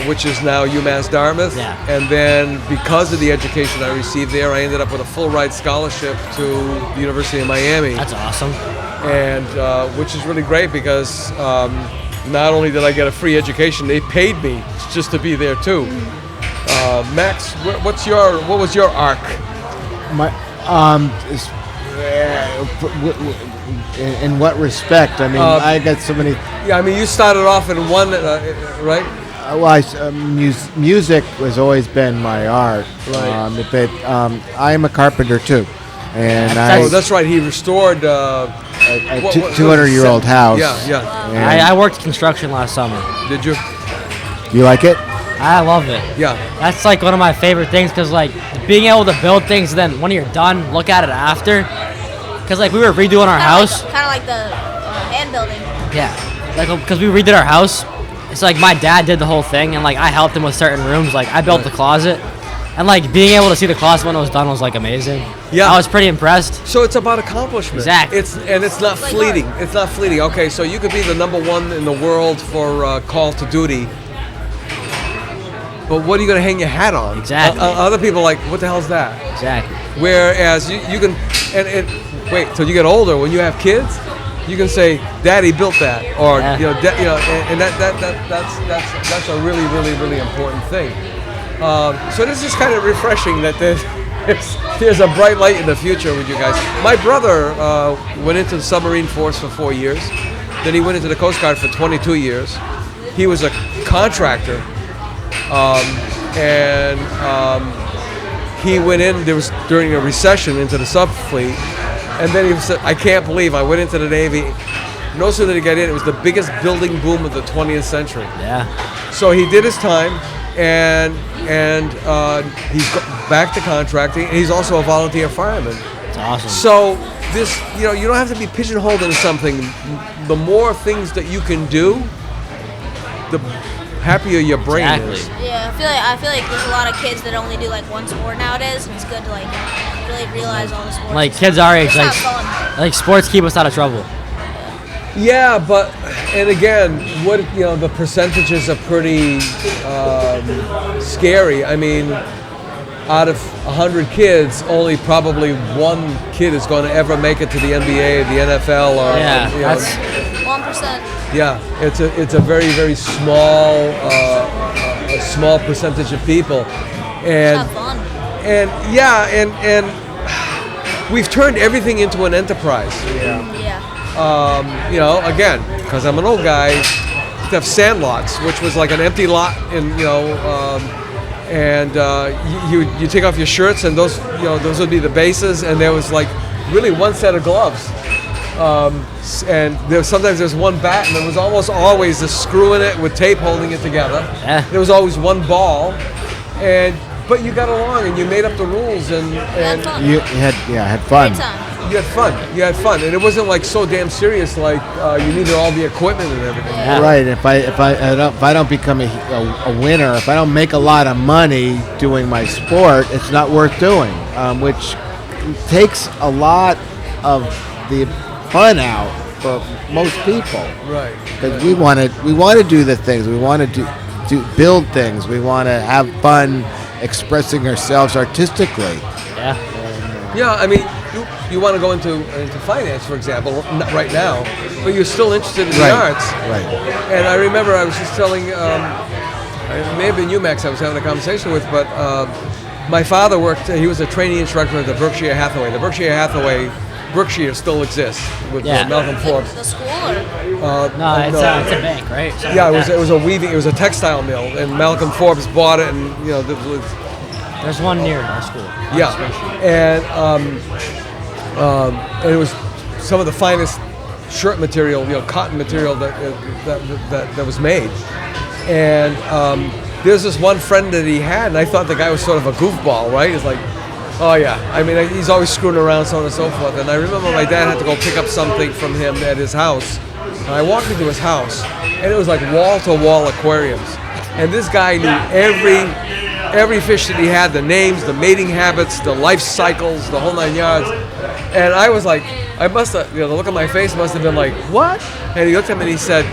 which is now UMass Dartmouth. Yeah. And then because of the education I received there, I ended up with a full ride scholarship to the University of Miami. That's awesome. And which is really great because not only did I get a free education, they paid me just to be there too. Max, what was your arc? In what respect? I mean, I got so many. Yeah, I mean, you started off in one, right? Music has always been my art. Right. I am a carpenter too, and that's right. He restored a 200-year-old house. Yeah. I worked construction last summer. Did you? You like it? I love it. Yeah. That's one of my favorite things because being able to build things, and then when you're done, look at it after. Because like we were redoing our house. Kind of like the hand building. Yeah, like because we redid our house. It's like my dad did the whole thing, and like I helped him with certain rooms. Like I built the closet, and like being able to see the closet when it was done was like amazing. Yeah, I was pretty impressed. So it's about accomplishment. Exactly. It's not fleeting. It's not fleeting. Okay, so you could be the #1 in the world for Call to Duty, but what are you going to hang your hat on? Exactly. Other people are like, what the hell's that? Exactly. Whereas you can and wait till you get older. When you have kids, you can say, "Daddy built that," or and that's a really, really, really important thing. So this is kind of refreshing that there's a bright light in the future with you guys. My brother went into the submarine force for 4 years. Then he went into the Coast Guard for 22 years. He was a contractor, and he went in. There was during a recession into the sub fleet, and then he said, "I can't believe I went into the Navy." No sooner did he get in, it was the biggest building boom of the 20th century. Yeah. So he did his time, and he's back to contracting. And he's also a volunteer fireman. It's awesome. So this, you don't have to be pigeonholed into something. The more things that you can do, the happier your brain is. Yeah, I feel like there's a lot of kids that only do like one sport nowadays, and it's good to like really realize all the sports. Like kids our age, like sports keep us out of trouble. Yeah, but and again, what the percentages are pretty scary. I mean, out of 100 kids, only probably one kid is going to ever make it to the NBA, the NFL, or that's 1%. Yeah, it's a very, very small small percentage of people, and It's not fun. and we've turned everything into an enterprise. Yeah. Again, because I'm an old guy, to have sandlots, which was like an empty lot, and you take off your shirts, and those would be the bases, and there was like really one set of gloves. And sometimes there's one bat, and there was almost always a screw in it with tape holding it together. Yeah. There was always one ball, but you got along and you made up the rules, and You had fun. Great time. you had fun, and it wasn't like so damn serious like you needed all the equipment and everything. Yeah. Right. If I don't become a winner, if I don't make a lot of money doing my sport, it's not worth doing. Which takes a lot of the fun out for most people. Right. Because we want to do the things. We want to build things. We want to have fun expressing ourselves artistically. Yeah. Yeah, I mean, you want to go into finance, for example, not right now, but you're still interested in the arts. Right. And I remember I was just telling, it may have been you, Max, I was having a conversation with, but my father he was a trainee instructor at the Berkshire Hathaway. The Berkshire still exists with Malcolm Forbes. The school or? It's a bank, right? Yeah, it was a textile mill, and Malcolm Forbes bought it, and There's one near our school. Yeah, and it was some of the finest shirt material, cotton material that was made. And there's this one friend that he had, and I thought the guy was sort of a goofball, right? It's like, oh yeah, I mean, he's always screwing around, so on and so forth. And I remember my dad had to go pick up something from him at his house, and I walked into his house, and it was like wall-to-wall aquariums. And this guy knew every fish that he had, the names, the mating habits, the life cycles, the whole 9 yards. And I was like, I must have, the look on my face must have been like, what? And he looked at me and he said,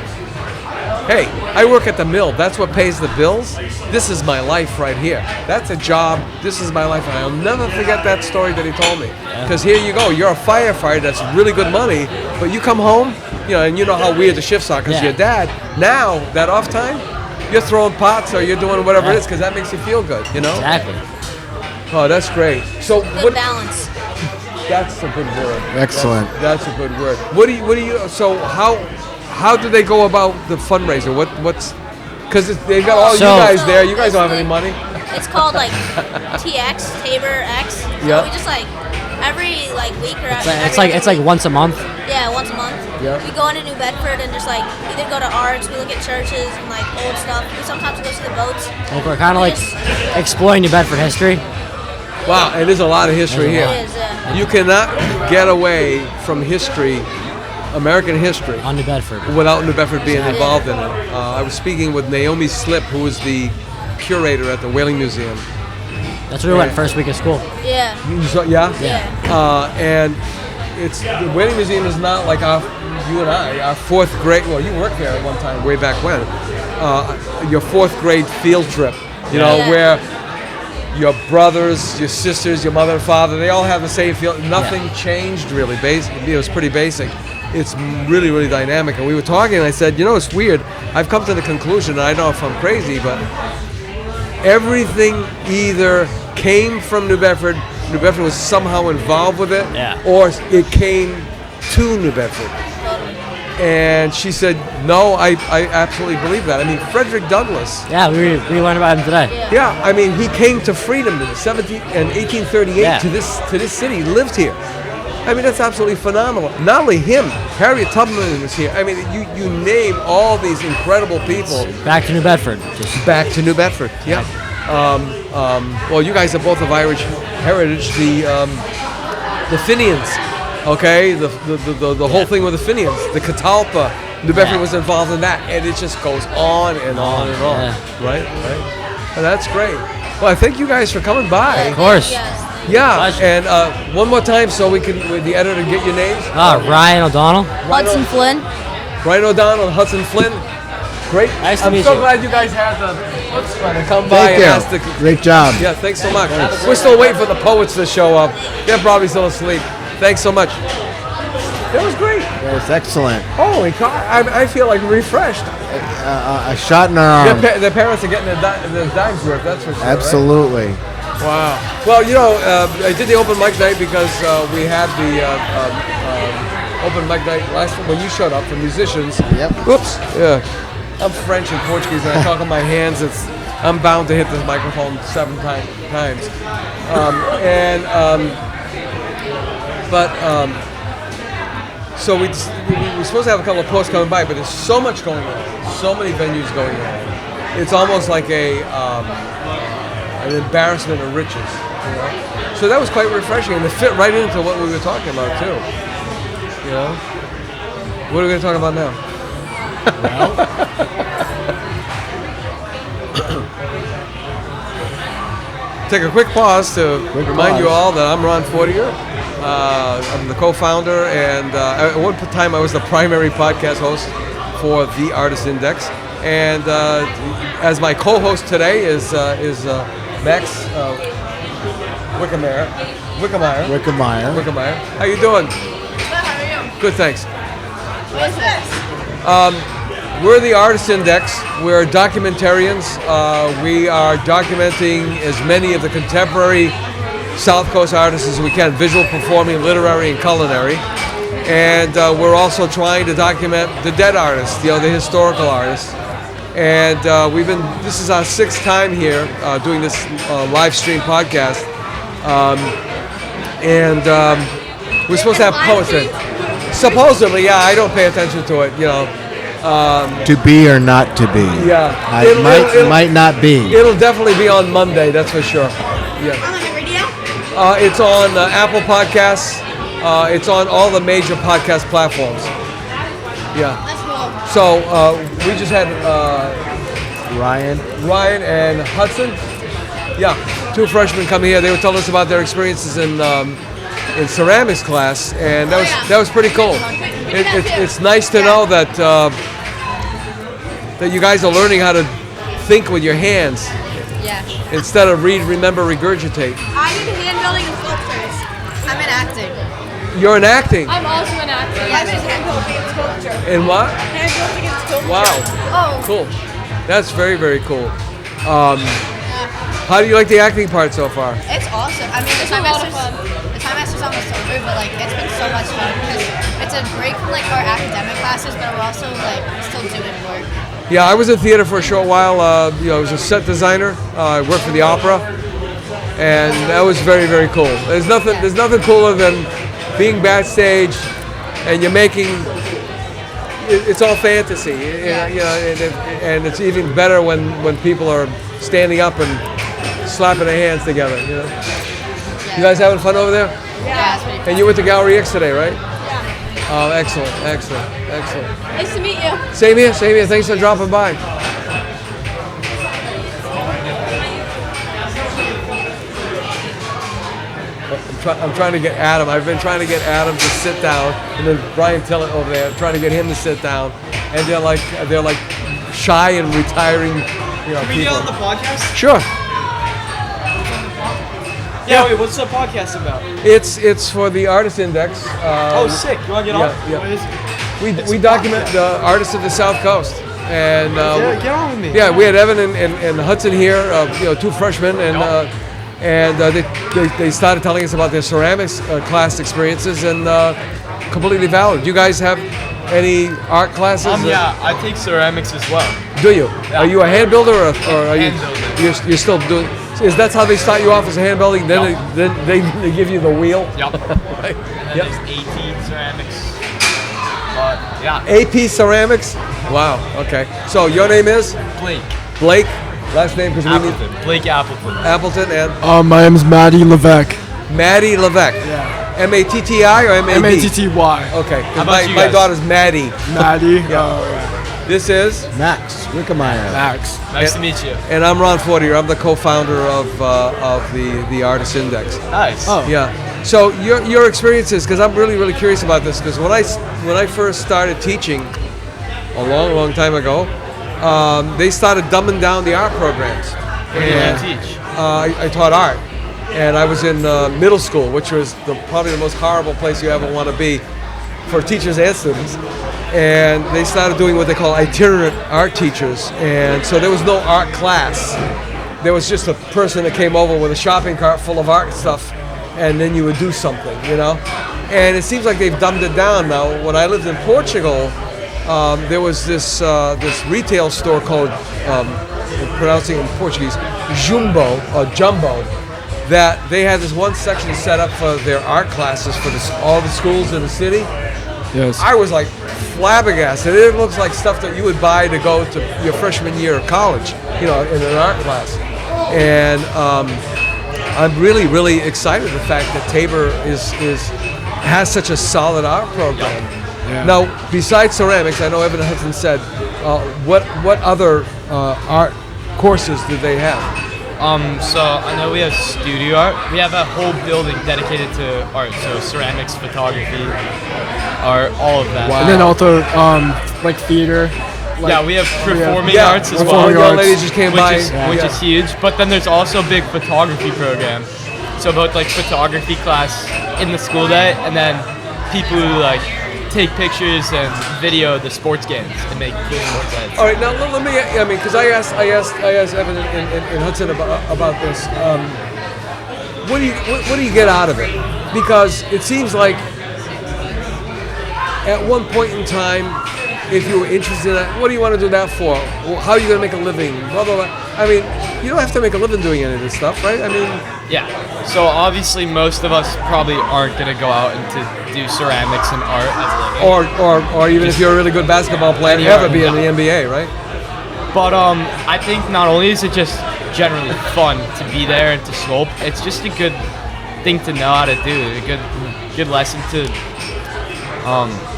hey, I work at the mill. That's what pays the bills. This is my life right here. That's a job. This is my life. And I'll never forget that story that he told me. Because here you go. You're a firefighter. That's really good money. But you come home, and you know how weird the shifts are because your dad, now, that off time, you're throwing pots or you're doing whatever it is because that makes you feel good, Exactly. Oh, that's great. So Good balance. That's a good word. Excellent. That's a good word. What do you? So how do they go about the fundraiser? What's? Because they've got all you guys there. You guys don't have any money. It's called like TX, Tabor X. So we just like every week or It's like once a month. Yeah, once a month. Yeah. We go into New Bedford and just either go to arts, we look at churches and old stuff. We sometimes go see the boats. Like we're kind of exploring New Bedford history. Wow, and there's a lot of history here. It is, yeah. You cannot. get away from history, American history, On New Bedford. without New Bedford being involved in it. I was speaking with Naomi Slip, who was the curator at the Whaling Museum. That's where we went first week of school. Yeah. Yeah? Yeah. And it's the Whaling Museum is not like you and I, our fourth grade. Well, you worked there at one time, way back when. Your fourth grade field trip, where your brothers, your sisters, your mother and father, they all have the same feel. Nothing changed really. It was pretty basic. It's really, really dynamic. And we were talking, and I said, it's weird. I've come to the conclusion, and I don't know if I'm crazy, but everything either came from New Bedford was somehow involved with it, or it came to New Bedford. And she said, no, I absolutely believe that. I mean, Frederick Douglass. Yeah, we learned about him today. Yeah, I mean, he came to freedom in 1838 to this city, lived here. I mean, that's absolutely phenomenal. Not only him, Harriet Tubman was here. I mean, you name all these incredible people. Back to New Bedford. Back to New Bedford, yeah. Well, you guys are both of Irish heritage. The Fenians, okay, the whole thing with the Fenians, the Catalpa, New Bedford was involved in that, and it just goes on and on and on. Right. And that's great. Well, I thank you guys for coming by. Of course. Yeah, Pleasure. and one more time so we can, with the editor, get your names. Ryan O'Donnell. Hudson Flynn. Ryan O'Donnell and Hudson Flynn. Great. Nice to meet I'm so you. glad you guys had the chutzpah to come by Thank and you. ask the... Great job. Yeah, thanks so much. We're still waiting for the poets to show up. They're probably still asleep. Thanks so much. That was great. That was excellent. Holy cow, I feel like refreshed. A shot in our arm. Their parents are getting their dimes worth, that's for sure. Absolutely. Right? Wow. Well, I did the open mic night because we had the open mic night last when you showed up for musicians. Yep. Oops. Yeah. I'm French and Portuguese, and I talk on my hands. I'm bound to hit this microphone 7 times. So we're supposed to have a couple of posts coming by, but there's so much going on, so many venues going on. It's almost like an embarrassment of riches, So that was quite refreshing, and it fit right into what we were talking about too. What are we going to talk about now? Take a quick pause to remind you all that I'm Ron Fortier. I'm the co-founder, and at one time I was the primary podcast host for The Artist Index. And as my co-host today is Max Wikermayer. How you doing? Good, how are you? Good, thanks. What is this? We're the Artist Index. We're documentarians. We are documenting as many of the contemporary South Coast artists as we can, visual, performing, literary, and culinary. And we're also trying to document the dead artists, the historical artists. And this is our 6th time here doing this live stream podcast. We're supposed to have poets in. Supposedly, yeah, I don't pay attention to it, To be or not to be. Yeah. It might not be. It'll definitely be on Monday, that's for sure. Yeah. On the radio? It's on Apple Podcasts. It's on all the major podcast platforms. Yeah. That's cool. So we just had Ryan and Hudson. Yeah, 2 freshmen come here. They were telling us about their experiences in ceramics class, and that was pretty cool. It's nice to know that that you guys are learning how to think with your hands instead of read, remember, regurgitate. I did hand building and sculptures. I'm in acting. You're in acting. I'm also in acting. I'm in hand building and sculpture. In what? Hand building and sculpture. Wow. Oh. Cool. That's very, very cool. How do you like the acting part so far? It's awesome. I mean, the trimester's almost over, but it's been so much fun because it's a break from our academic classes, but we're also still doing work. Yeah, I was in theater for a short while. I was a set designer. I worked for the opera, and that was very, very cool. There's nothing cooler than being backstage, and you're making. It's all fantasy, and it's even better when people are standing up and slapping their hands together. You guys having fun over there? Yeah, it's pretty fun. And you went to Gallery X today, right? Yeah. Oh, excellent. Nice to meet you. Same here. Thanks for dropping by. I'm trying to get Adam. I've been trying to get Adam to sit down, and then Brian Tillett over there, trying to get him to sit down, and they're like shy and retiring, Can we get people. on the podcast? Sure. Yeah. Wait, what's the podcast about? It's for the Artist Index. Sick. You want to get on? Yeah. What is it? We document the artists of the South Coast, and Get on with me. yeah, we had Evan and Hudson here, 2 freshmen, and they started telling us about their ceramics class experiences, and completely valid. You guys have any art classes? Yeah, I take ceramics as well. Do you? Yeah. Are you a hand builder, or are Hand you? builder. You're still doing? That's how they start you off as a hand building. Then Yep. they give you the wheel. Yep. Right. And then Yep. there's 18 ceramics. But yeah, AP Ceramics. Wow. Okay. So your name is Blake Blake. Last name because we need Appleton. Blake Appleton. Appleton and My name's Matty Levesque. Matty Levesque. Yeah. M-A-T-T-I or M-A-D? M-A-T-T-Y. Okay. 'cause How about you my guys? daughter's Maddie. Matty. Yeah. This is, Max Wikermayer. Max. Nice to meet you. and I'm Ron Fortier. I'm the co-founder of the Artist Index. Nice. Oh. Yeah. So your experiences, because I'm really curious about this, because when I first started teaching a long time ago, they started dumbing down the art programs. What do you teach? I taught art, and I was in middle school, which was probably the most horrible place you ever want to be for teachers and students. And they started doing what they call itinerant art teachers, and so there was no art class. There was just a person that came over with a shopping cart full of art stuff, and then you would do something, And it seems like they've dumbed it down now. When I lived in Portugal, there was this retail store called, pronouncing it in Portuguese, Jumbo, that they had this one section set up for their art classes for all the schools in the city. Yes. I was like flabbergasted. It looks like stuff that you would buy to go to your freshman year of college, in an art class. And I'm really excited the fact that Tabor has such a solid art program. Yeah. Now, besides ceramics, I know Evan Hudson said, what other art courses do they have? So I know we have studio art. We have a whole building dedicated to art. So ceramics, photography, art, all of that. Wow. And then also like theater. Yeah, we have performing Yeah, arts as one well, young lady just came which by. is huge. But then there's also a big photography program. So both like photography class in the school day, and then people who like take pictures and video the sports games and make cool sports edits. All right, now let me. Because I asked Evan and Hudson about this. What do you get out of it? Because it seems like at one point in time, if you were interested in that, what do you want to do that for? Well, how are you going to make a living? Blah, blah, blah. I mean, you don't have to make a living doing any of this stuff, right? I mean, Yeah. So obviously most of us probably aren't gonna go out and to do ceramics and art as a living. or even if you're a really good basketball player, you ever be in the NBA, right? But I think not only is it just generally fun to be there and to sculpt, it's just a good thing to know how to do. A good lesson to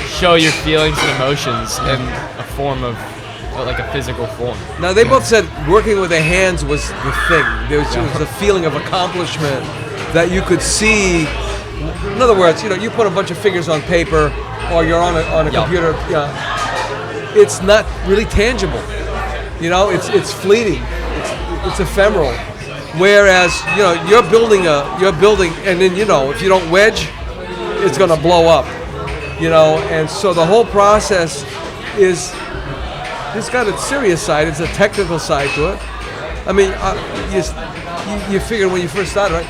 show your feelings and emotions in a form of like a physical form. Now they both said working with their hands was the thing. There was a feeling of accomplishment that you could see. In other words, you put a bunch of figures on paper, or you're on a computer. It's not really tangible. It's fleeting. It's ephemeral. Whereas you're building, and then if you don't wedge, it's gonna blow up. And so the whole process is. It's got its serious side. It's a technical side to it. I mean, you figured when you first started, right?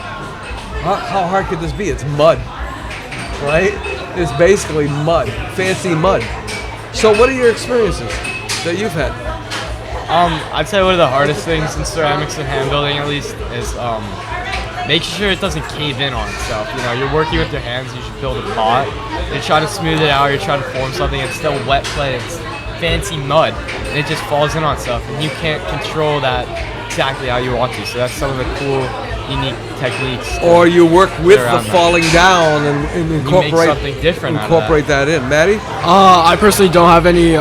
How hard could this be? It's mud, right? It's basically mud, fancy mud. So, what are your experiences that you've had? I'd say one of the hardest things in ceramics and hand building, at least, is making sure it doesn't cave in on itself. You're working with your hands. You should build a pot. You're trying to smooth it out. You're trying to form something. It's still wet clay. It's fancy mud, and it just falls in on stuff, and you can't control that exactly how you want to. So that's some of the cool, unique techniques. Or you work with the around that. falling down and You incorporate make something different. incorporate that in. Maddie? I personally don't have any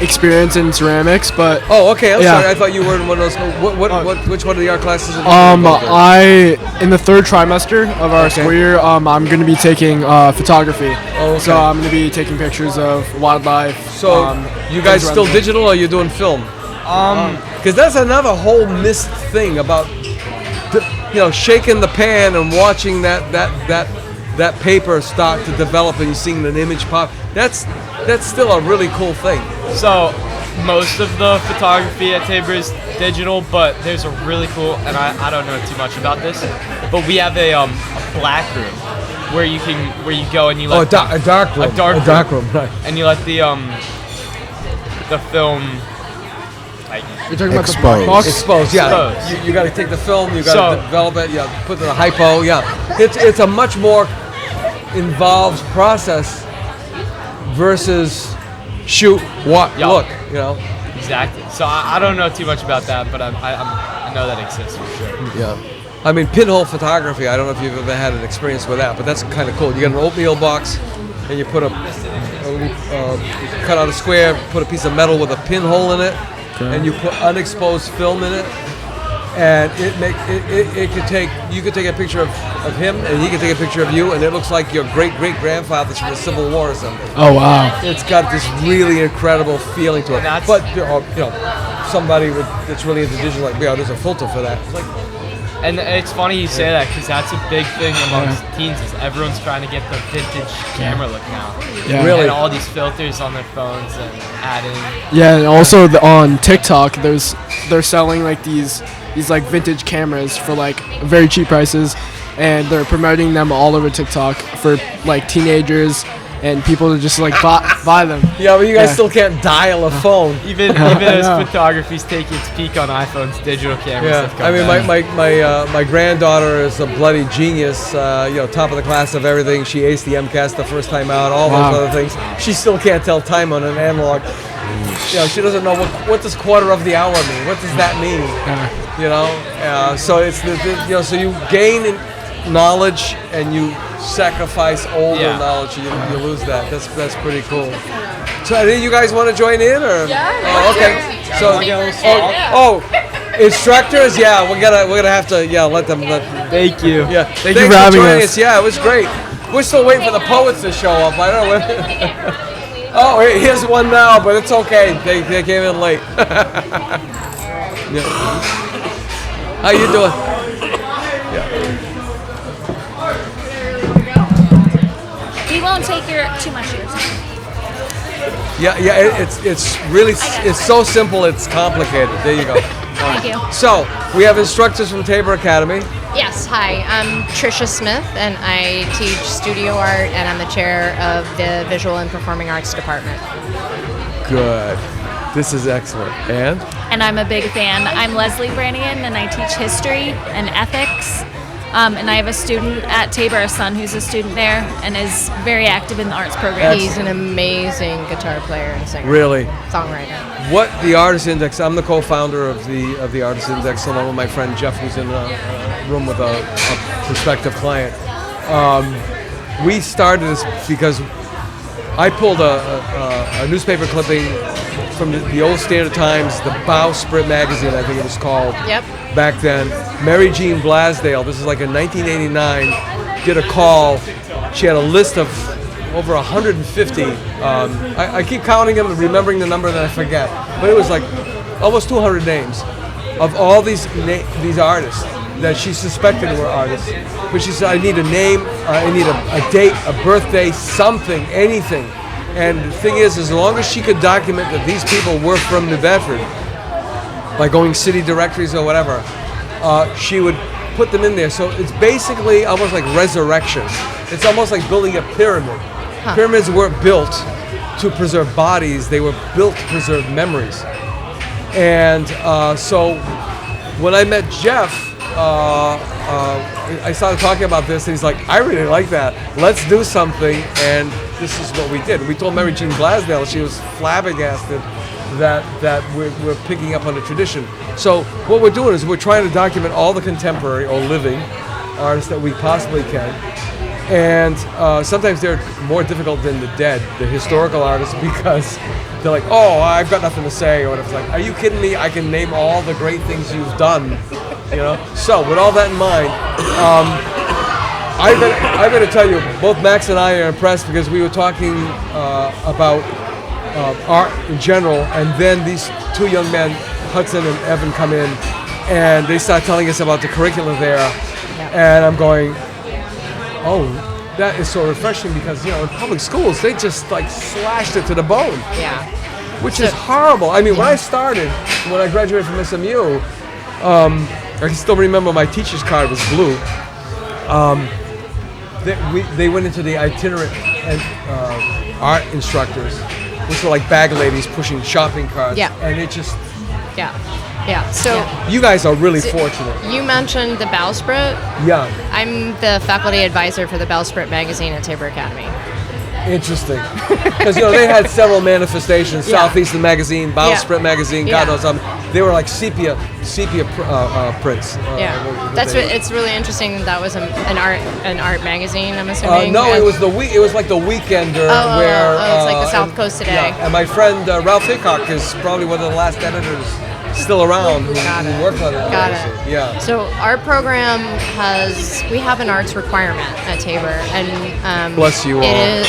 experience in ceramics, but Oh, okay. I'm Yeah. sorry. I thought you were in one of those. Which one of the art classes? in the 3rd trimester of our Okay. school year, I'm going to be taking photography. Oh, okay. So I'm going to be taking pictures of wildlife. So you guys things still around the- digital, or are you doing film? Because that's another whole missed thing about, shaking the pan and watching that paper start to develop and you're seeing an image pop. That's still a really cool thing. So most of the photography at Tabor is digital, but there's a really cool, and I don't know too much about this, but we have a black room where you go and you let A dark room. a dark room, right. and you let the film. You're talking about the Exposed. black box? Exposed, yeah. Exposed. You got to take the film, you got to So- develop it, put it in a hypo, yeah. It's a much more involved process versus shoot, Yeah. look, Exactly. So I don't know too much about that, but I know that exists for sure. Yeah. I mean, pinhole photography, I don't know if you've ever had an experience with that, but that's kind of cool. You got an oatmeal box, and you put you cut out a square, put a piece of metal with a pinhole in it, and you put unexposed film in it, and you could take a picture of him, and he could take a picture of you, and it looks like your great-great-grandfather's from the Civil War or something. Oh, wow. It's got this really incredible feeling to it. And that's- But somebody that's really into digital, like, there's a filter for that. It's like, And it's funny you say that because that's a big thing amongst teens is everyone's trying to get the vintage camera look now. Yeah. Really? And all these filters on their phones and adding. Yeah, and also on TikTok, they're selling like these like vintage cameras for like very cheap prices, and they're promoting them all over TikTok for like teenagers and people to just like buy them. yeah, but you guys Yeah. still can't dial a phone. Even as photography's taking its peak on iPhones, digital cameras Yeah, have come I mean, back. my granddaughter is a bloody genius. Top of the class of everything. She aced the MCAS the first time out. All Wow. those other things. She still can't tell time on an analog. She doesn't know what does quarter of the hour mean. What does that mean? So it's so you gain in knowledge and you sacrifice older Yeah. knowledge. You lose that. That's pretty cool. So, any of you guys want to join in, or? Yeah. Okay. So, instructors, yeah, we're gonna have to, let them. Thank you. Yeah. Thank you Thanks for having joining us. Yeah, it was great. We're still waiting for the poets to show up. I don't know. Oh, here's one now, but it's okay. They came in late. Yeah. How you doing? We won't take too much of your time. Yeah. It's really it's so simple. It's complicated. There you go. Thank you. So we have instructors from Tabor Academy. Yes, hi. I'm Tricia Smith, and I teach studio art, and I'm the chair of the Visual and Performing Arts Department. Good. This is excellent. And And I'm a big fan. I'm Leslie Brannigan, and I teach history and ethics. And I have a student at Tabor, a son who's a student there and is very active in the arts program. He's an amazing guitar player and singer. really, Songwriter. what the Artist Index? I'm the co-founder of the Artist Index, along with my friend Jeff, who's in a room with a prospective client. We started this because I pulled a newspaper clipping from the old Standard Times, the Bowsprit magazine, I think it was called. Yep. Back then. Mary Jean Blasdale, this is like in 1989, did a call. She had a list of over 150. I keep counting them and remembering the number, and then I forget. But it was like almost 200 names of all these artists that she suspected were artists. But she said, I need a name, I need a date, a birthday, something, anything. And the thing is, as long as she could document that these people were from New Bedford, by going city directories or whatever, she would put them in there. So it's basically almost like resurrection. It's almost like building a pyramid. Pyramids weren't built to preserve bodies, they were built to preserve memories. And so when I met Jeff, I started talking about this, and he's like, I really like that. Let's do something. And this is what we did. We told Mary Jean Blasdale, she was flabbergasted that we're picking up on the tradition. So what we're doing is we're trying to document all the contemporary or living artists that we possibly can. And sometimes they're more difficult than the dead, the historical artists, because they're like, oh, I've got nothing to say, or it's like, are you kidding me? I can name all the great things you've done, you know? So with all that in mind, I better tell you, both Max and I are impressed because we were talking about art in general, and then these two young men, Hudson and Evan, come in, and they start telling us about the curriculum there, and I'm going, oh, that is so refreshing because, you know, in public schools, they just like slashed it to the bone. Yeah. Which is horrible. I mean, when I graduated from SMU, I can still remember my teacher's card was blue. They went into the itinerant art instructors, which were like bag ladies pushing shopping carts. Yeah. And it just... Yeah. So you guys are really fortunate. You mentioned the Bowsprit. Yeah. I'm the faculty advisor for the Bowsprit magazine at Tabor Academy. Interesting. Because, you know, they had several manifestations, Southeastern Magazine, Bowsprit Magazine, God knows. They were like sepia prints. It's really interesting that was an art magazine, I'm assuming. No, it was like the Weekender where... it's like the South Coast Today. Yeah. And my friend Ralph Hickok is probably one of the last editors still around who worked on that. Got it. Yeah. So our program we have an arts requirement at Tabor, and bless you all. It is.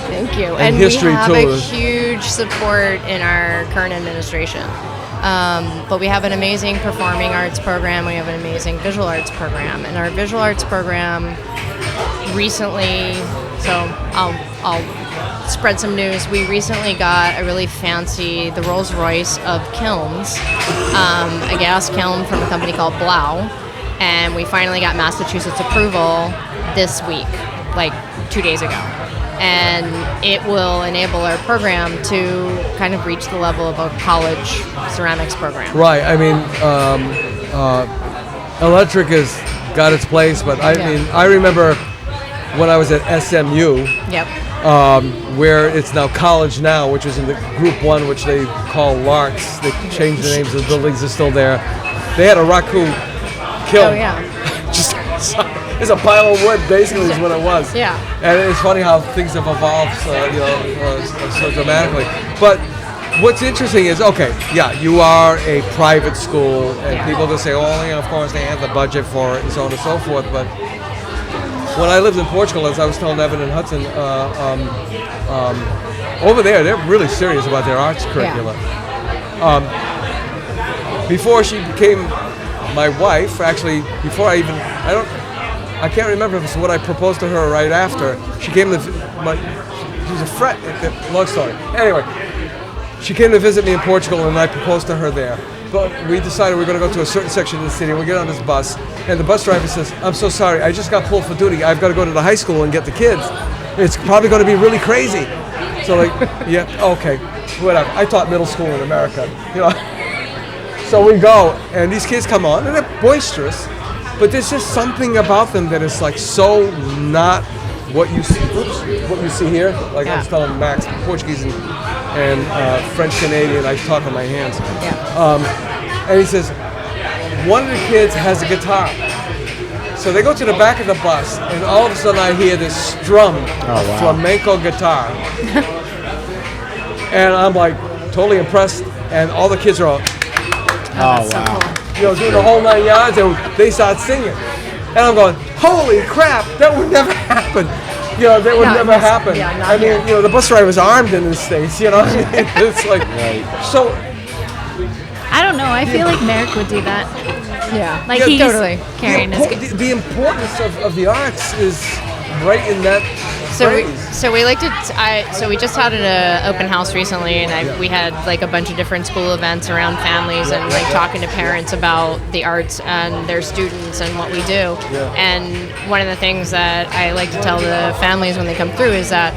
Thank you. And history we have too. A huge support in our current administration. But we have an amazing performing arts program. We have an amazing visual arts program, and our visual arts program recently. So I'll spread some news. We recently got a really fancy, the Rolls Royce of kilns, a gas kiln from a company called Blau, and we finally got Massachusetts approval this week, like 2 days ago. And it will enable our program to kind of reach the level of a college ceramics program. Right. I mean, electric has got its place, but I mean, I remember when I was at SMU. Yep. Where it's now College Now, which was in the Group 1, which they call Larks. They changed the names of the buildings, are still there. They had a raku kiln. Oh, yeah. Just it's a pile of wood, basically, is what it was. Yeah. And it's funny how things have evolved so dramatically. But what's interesting is, you are a private school, and people just say, of course, they have the budget for it, and so on and so forth, but when I lived in Portugal, as I was telling Evan and Hudson, over there, they're really serious about their arts curricula. Before she became my wife, actually, I can't remember if it's what I proposed to her right after. She came to, she was a fret, long story. Anyway, she came to visit me in Portugal, and I proposed to her there. But we decided we were going to go to a certain section of the city. We get on this bus, and the bus driver says, I'm so sorry, I just got pulled for duty. I've got to go to the high school and get the kids. It's probably going to be really crazy. So okay, whatever. I taught middle school in America, you know. So we go, and these kids come on, and they're boisterous, but there's just something about them that is like so not what you see. What you see here. Like I was telling Max, Portuguese and French Canadian, I talk on my hands. And he says, one of the kids has a guitar. So they go to the back of the bus, and all of a sudden I hear this strum of flamenco guitar. And I'm like totally impressed, and all the kids are all, doing the whole 9 yards, and they start singing. And I'm going, holy crap, that would never happen. That would never happen. I mean, the bus driver's armed in the States, It's like, so. I don't know. I feel like Merrick would do that. Yeah. Like he's totally carrying his... The importance of the arts is right in that So we like to. So we just had an open house recently, and we had like a bunch of different school events around families and like talking to parents about the arts and their students and what we do. Yeah. And one of the things that I like to tell the families when they come through is that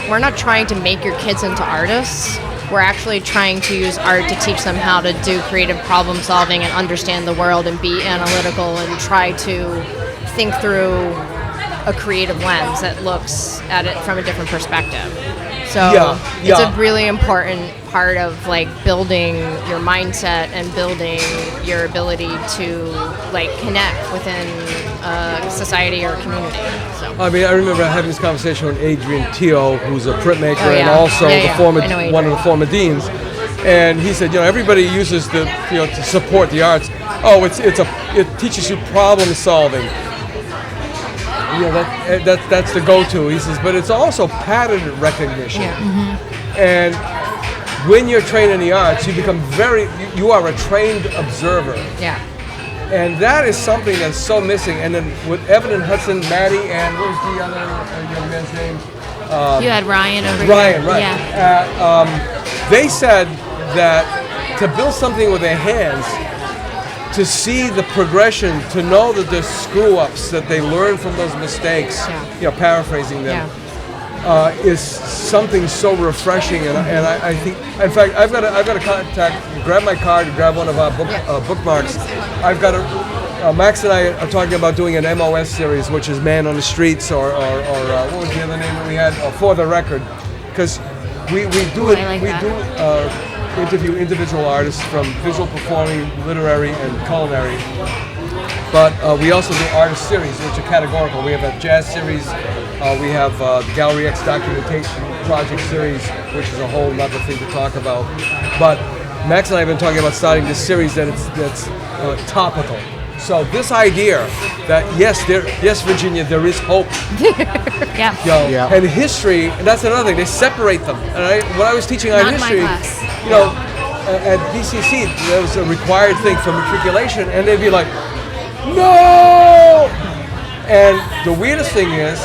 we're not trying to make your kids into artists. We're actually trying to use art to teach them how to do creative problem solving and understand the world and be analytical and try to think through a creative lens that looks at it from a different perspective. So it's a really important part of like building your mindset and building your ability to like connect within society or community. So. I mean, I remember having this conversation with Adrian Teo, who's a printmaker and yeah. also Yeah. one of the former deans. And he said, everybody uses to support the arts. Oh, it teaches you problem solving. That's the go-to. He says, but it's also pattern recognition. Yeah. Mm-hmm. And when you're trained in the arts, you become you are a trained observer. Yeah. And that is something that's so missing. And then with Evan and Hudson, Matty, and what was the other young man's name? You had Ryan over Ryan, here. right. Yeah. They said that to build something with their hands, to see the progression, to know that there's screw-ups, that they learn from those mistakes, paraphrasing them, is something so refreshing. And I think, in fact, I've got to contact, grab my card, grab one of our bookmarks. I've got Max and I are talking about doing an MOS series, which is Man on the Streets, or what was the other name that we had? For the Record, because we interview individual artists from visual performing, literary, and culinary. But we also do artist series, which are categorical. We have a jazz series. We have the Gallery X documentation project series, which is a whole other thing to talk about. But Max and I have been talking about starting this series that's topical. So this idea that yes, Virginia, there is hope. And history, and that's another thing. They separate them. And when I was teaching art history, at BCC, there was a required thing for matriculation, and they'd be like, no! And the weirdest thing is,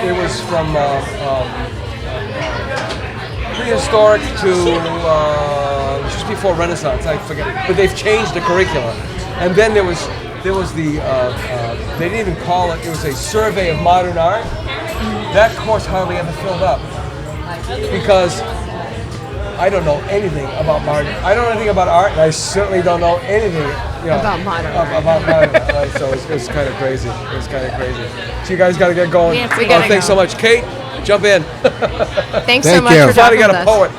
it was from prehistoric to just before Renaissance, I forget. But they've changed the curriculum. And then there was the, they didn't even call it was a survey of modern art. That course hardly ever filled up because I don't know anything about modern. I don't know anything about art, and I certainly don't know anything about modern art. About modern art. Right? So it's kind of crazy. It's kind of crazy. So you guys got to get going. Thanks so much, Kate. Jump in. Thanks so much for talking with us. Finally got a poet.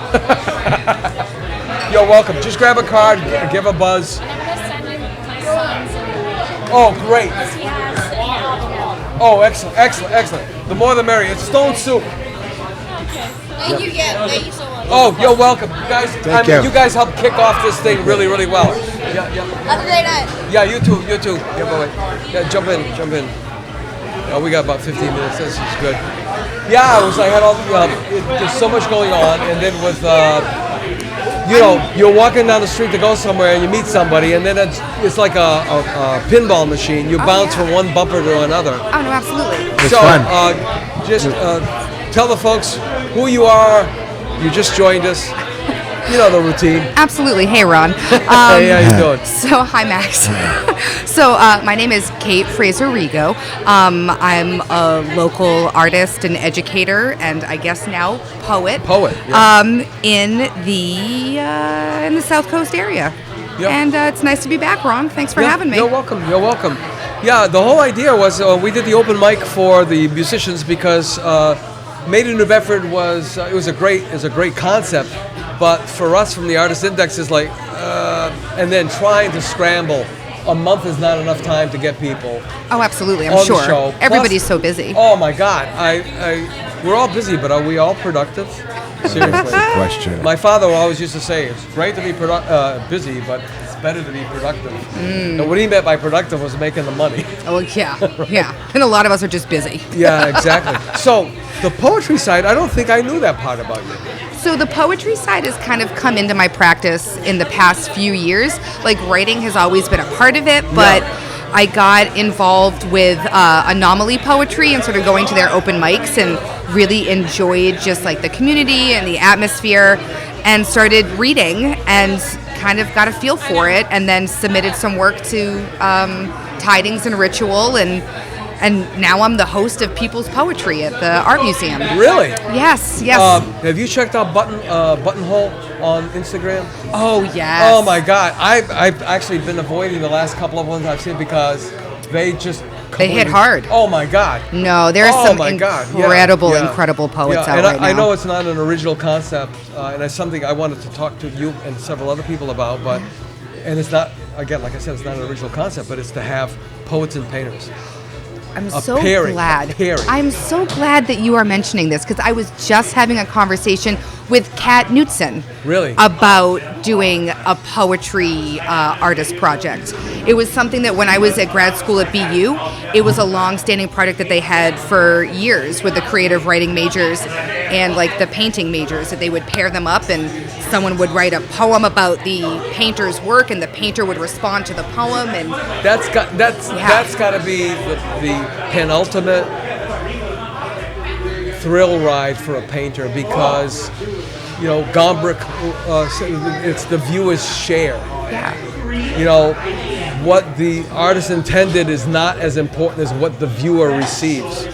You're welcome. Just grab a card, give a buzz. Oh, great. Oh, excellent. The more the merrier. It's stone soup. Thank you again. Thank you so much. Oh, you're welcome. You guys helped kick off this thing really, really well. Have a great night. Yeah, you too. Yeah, boy. Yeah, jump in. Oh, we got about 15 minutes. This is good. Yeah, I had all there's so much going on, and then with you're walking down the street to go somewhere and you meet somebody, and then it's like a pinball machine. You bounce from one bumper to another. Oh, no, absolutely. It's fun. Just tell the folks who you are. You just joined us. You know the routine. Absolutely. Hey, Ron. Hey, how you doing? So, hi, Max. So, my name is Kate Frazer Rego. I'm a local artist and educator, and I guess now poet. Yeah. In the South Coast area. Yep. And it's nice to be back, Ron. Thanks for having me. You're welcome. Yeah, the whole idea was we did the open mic for the musicians because Made in New Bedford was a great concept. But for us from the Artist Index is like, and then trying to scramble. A month is not enough time to get people. Oh, absolutely, I'm sure. The show. Everybody's so busy. Oh my God, we're all busy, but are we all productive? Seriously. That's the question. My father always used to say, it's great to be busy, but it's better to be productive. And what he meant by productive was making the money. Oh, yeah, yeah. And a lot of us are just busy. Yeah, exactly. So the poetry side, I don't think I knew that part about you. So the poetry side has kind of come into my practice in the past few years. Like writing has always been a part of it, but I got involved with Anomaly Poetry and sort of going to their open mics and really enjoyed just like the community and the atmosphere and started reading and kind of got a feel for it and then submitted some work to Tidings and Ritual and now I'm the host of People's Poetry at the Art Museum. Really? Yes. Have you checked out Buttonhole on Instagram? Oh, yes. Oh, my God. I've actually been avoiding the last couple of ones I've seen because they just They hit hard. Oh my God. No, there are some incredible poets out right now. I know it's not an original concept, and it's something I wanted to talk to you and several other people about, and it's not, again, like I said, it's not an original concept, but it's to have poets and painters. I'm so glad. I'm so glad that you are mentioning this, because I was just having a conversation with Kat Knutson about doing a poetry artist project. It was something that when I was at grad school at BU, it was a long-standing project that they had for years with the creative writing majors and like the painting majors, that they would pair them up and someone would write a poem about the painter's work and the painter would respond to the poem. And that's got to be the penultimate thrill ride for a painter, because Gombrich, it's the viewer's share. What the artist intended is not as important as what the viewer receives.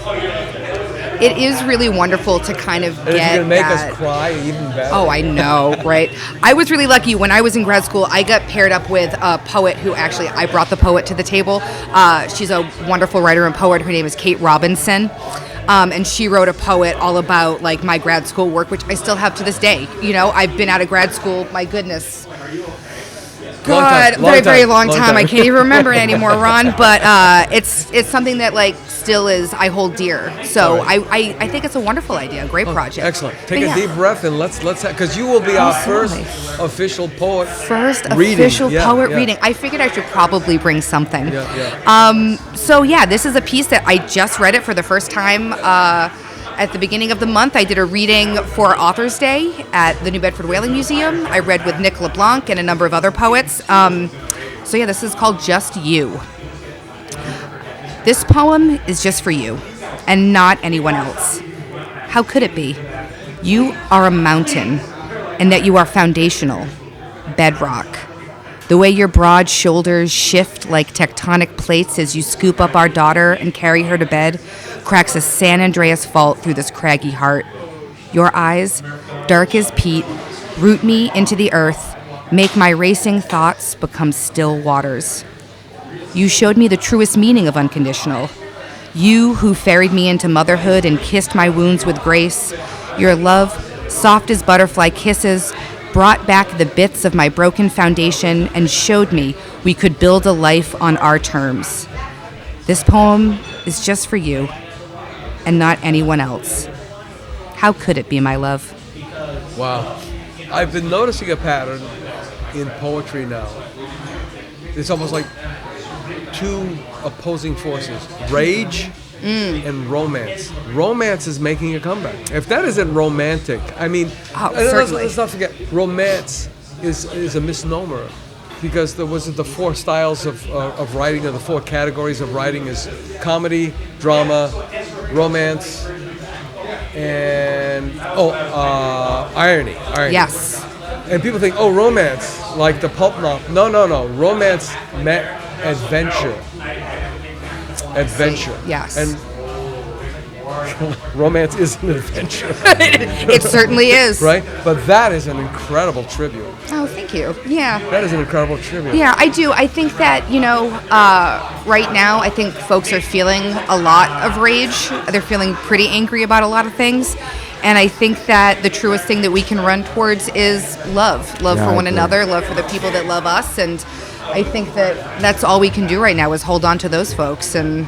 It is really wonderful to kind of get it's going to make that. Us cry even better. Oh, I know, right? I was really lucky. When I was in grad school, I got paired up with a poet who actually, I brought the poet to the table. She's a wonderful writer and poet. Her name is Kate Robinson. And she wrote a poet all about like my grad school work, which I still have to this day. I've been out of grad school, my goodness. Very long time. I can't even remember it anymore, Ron. But it's something that like still is I hold dear. So I think it's a wonderful idea, a great project. Excellent. Take a deep breath and let's because you will be our first official poet. Reading. I figured I should probably bring something. So this is a piece that I just read it for the first time. At the beginning of the month, I did a reading for Authors Day at the New Bedford Whaling Museum. I read with Nick LeBlanc and a number of other poets. This is called Just You. This poem is just for you and not anyone else. How could it be? You are a mountain, and that you are foundational, bedrock. The way your broad shoulders shift like tectonic plates as you scoop up our daughter and carry her to bed cracks a San Andreas fault through this craggy heart. Your eyes, dark as peat, root me into the earth, make my racing thoughts become still waters. You showed me the truest meaning of unconditional. You who ferried me into motherhood and kissed my wounds with grace. Your love, soft as butterfly kisses, brought back the bits of my broken foundation and showed me we could build a life on our terms. This poem is just for you and not anyone else. How could it be, my love? Wow. I've been noticing a pattern in poetry now. It's almost like two opposing forces, rage and romance. Romance is making a comeback. If that isn't romantic, I mean, let's not forget, romance is a misnomer, because there wasn't the four styles of writing, or the four categories of writing is comedy, drama, romance, and irony. Yes. And people think, romance, like the pulp novel. No. Romance meant adventure. Yes. And romance is an adventure. It certainly is. Right? But that is an incredible tribute. Oh, thank you. Yeah. That is an incredible tribute. Yeah, I do. I think that, right now, I think folks are feeling a lot of rage. They're feeling pretty angry about a lot of things. And I think that the truest thing that we can run towards is love for one another, love for the people that love us. And I think that that's all we can do right now is hold on to those folks, and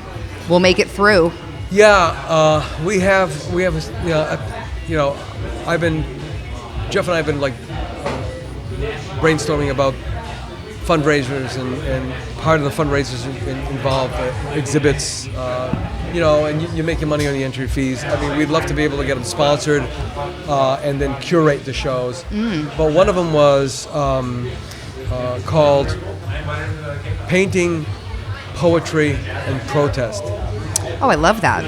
we'll make it through. Yeah, we have, Jeff and I have been like brainstorming about fundraisers, and part of the fundraisers involve exhibits, and you make your money on the entry fees. I mean, we'd love to be able to get them sponsored and then curate the shows. But one of them was called Painting, Poetry, and Protest. Oh, I love that.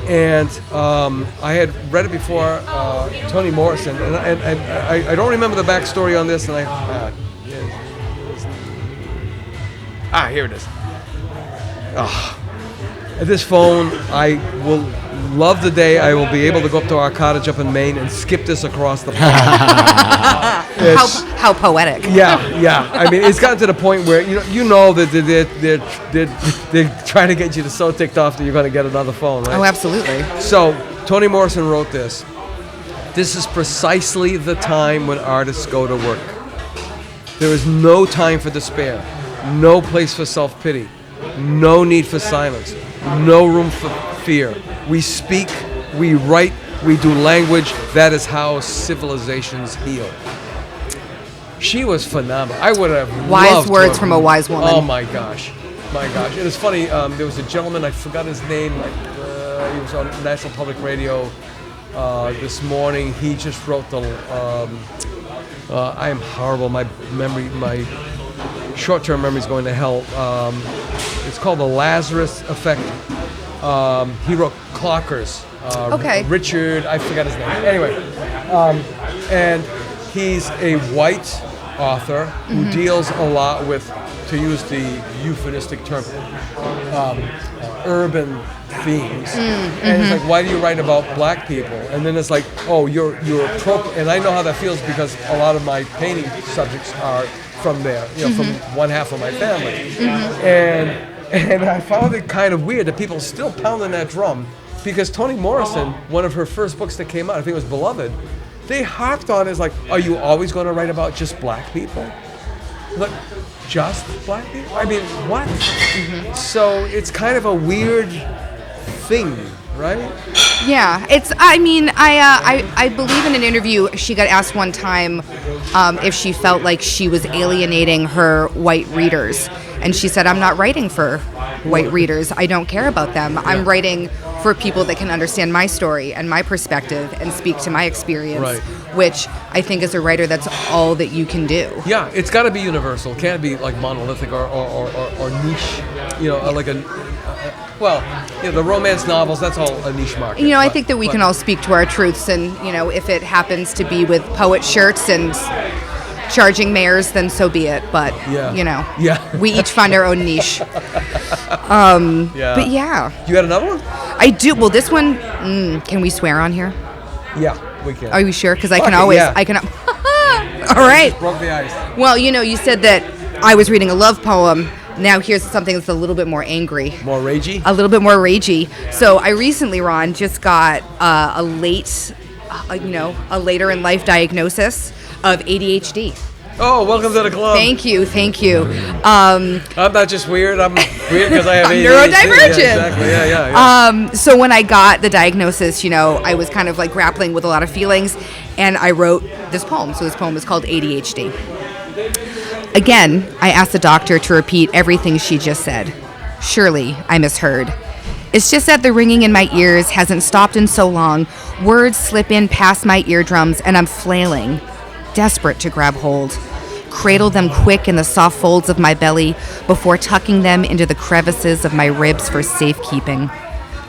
And I had read it before, Toni Morrison, and I don't remember the backstory on this, and here it is. At this phone, I will love the day I will be able to go up to our cottage up in Maine and skip this across the pond. How poetic. Yeah. I mean, it's gotten to the point where you know that they're trying to get you to so ticked off that you're going to get another phone, right? Oh, absolutely. So Toni Morrison wrote this. This is precisely the time when artists go to work. There is no time for despair, no place for self-pity, no need for silence, no room for fear. We speak, we write, we do language. That is how civilizations heal. She was phenomenal. I would have wise words from a wise woman. Oh my gosh. It was funny. There was a gentleman, I forgot his name. He was on National Public Radio this morning. He just wrote the. I am horrible. My short-term memory is going to hell. It's called the Lazarus Effect. He wrote Clockers. Okay. Richard, I forgot his name. Anyway, and he's a white author who deals a lot with, to use the euphemistic term, urban themes. And it's like, why do you write about black people? And then it's like, oh, you're and I know how that feels because a lot of my painting subjects are from there, from one half of my family. And I found it kind of weird that people still pounding that drum. Because Toni Morrison, one of her first books that came out, I think it was Beloved, they harped on it as like, are you always going to write about just black people? Like, just black people? I mean, what? So it's kind of a weird thing, right? Yeah, I believe in an interview she got asked one time if she felt like she was alienating her white readers. And she said, I'm not writing for white readers. I don't care about them. I'm writing for people that can understand my story and my perspective and speak to my experience, which I think as a writer, that's all that you can do. Yeah, it's got to be universal. It can't be like monolithic or niche, like the romance novels, that's all a niche market. I think that we can all speak to our truths, and, if it happens to be with poet shirts and charging mayors, then so be it. But, we each find our own niche. But yeah. You got another one? I do. Well, this one, can we swear on here? Yeah, we can. Are you sure? Because I can always. All right. Broke the ice. Well, you said that I was reading a love poem. Now here's something that's a little bit more angry. More ragey? A little bit more ragey. So I recently, Ron, just got a later in life diagnosis of ADHD. Oh, welcome to the club. Thank you. I'm not just weird. I'm weird because I have ADHD. Neurodivergent. Yeah, exactly. Yeah. So when I got the diagnosis, I was kind of like grappling with a lot of feelings, and I wrote this poem. So this poem is called ADHD. Again, I asked the doctor to repeat everything she just said. Surely I misheard. It's just that the ringing in my ears hasn't stopped in so long. Words slip in past my eardrums, and I'm flailing, desperate to grab hold. Cradle them quick in the soft folds of my belly before tucking them into the crevices of my ribs for safekeeping.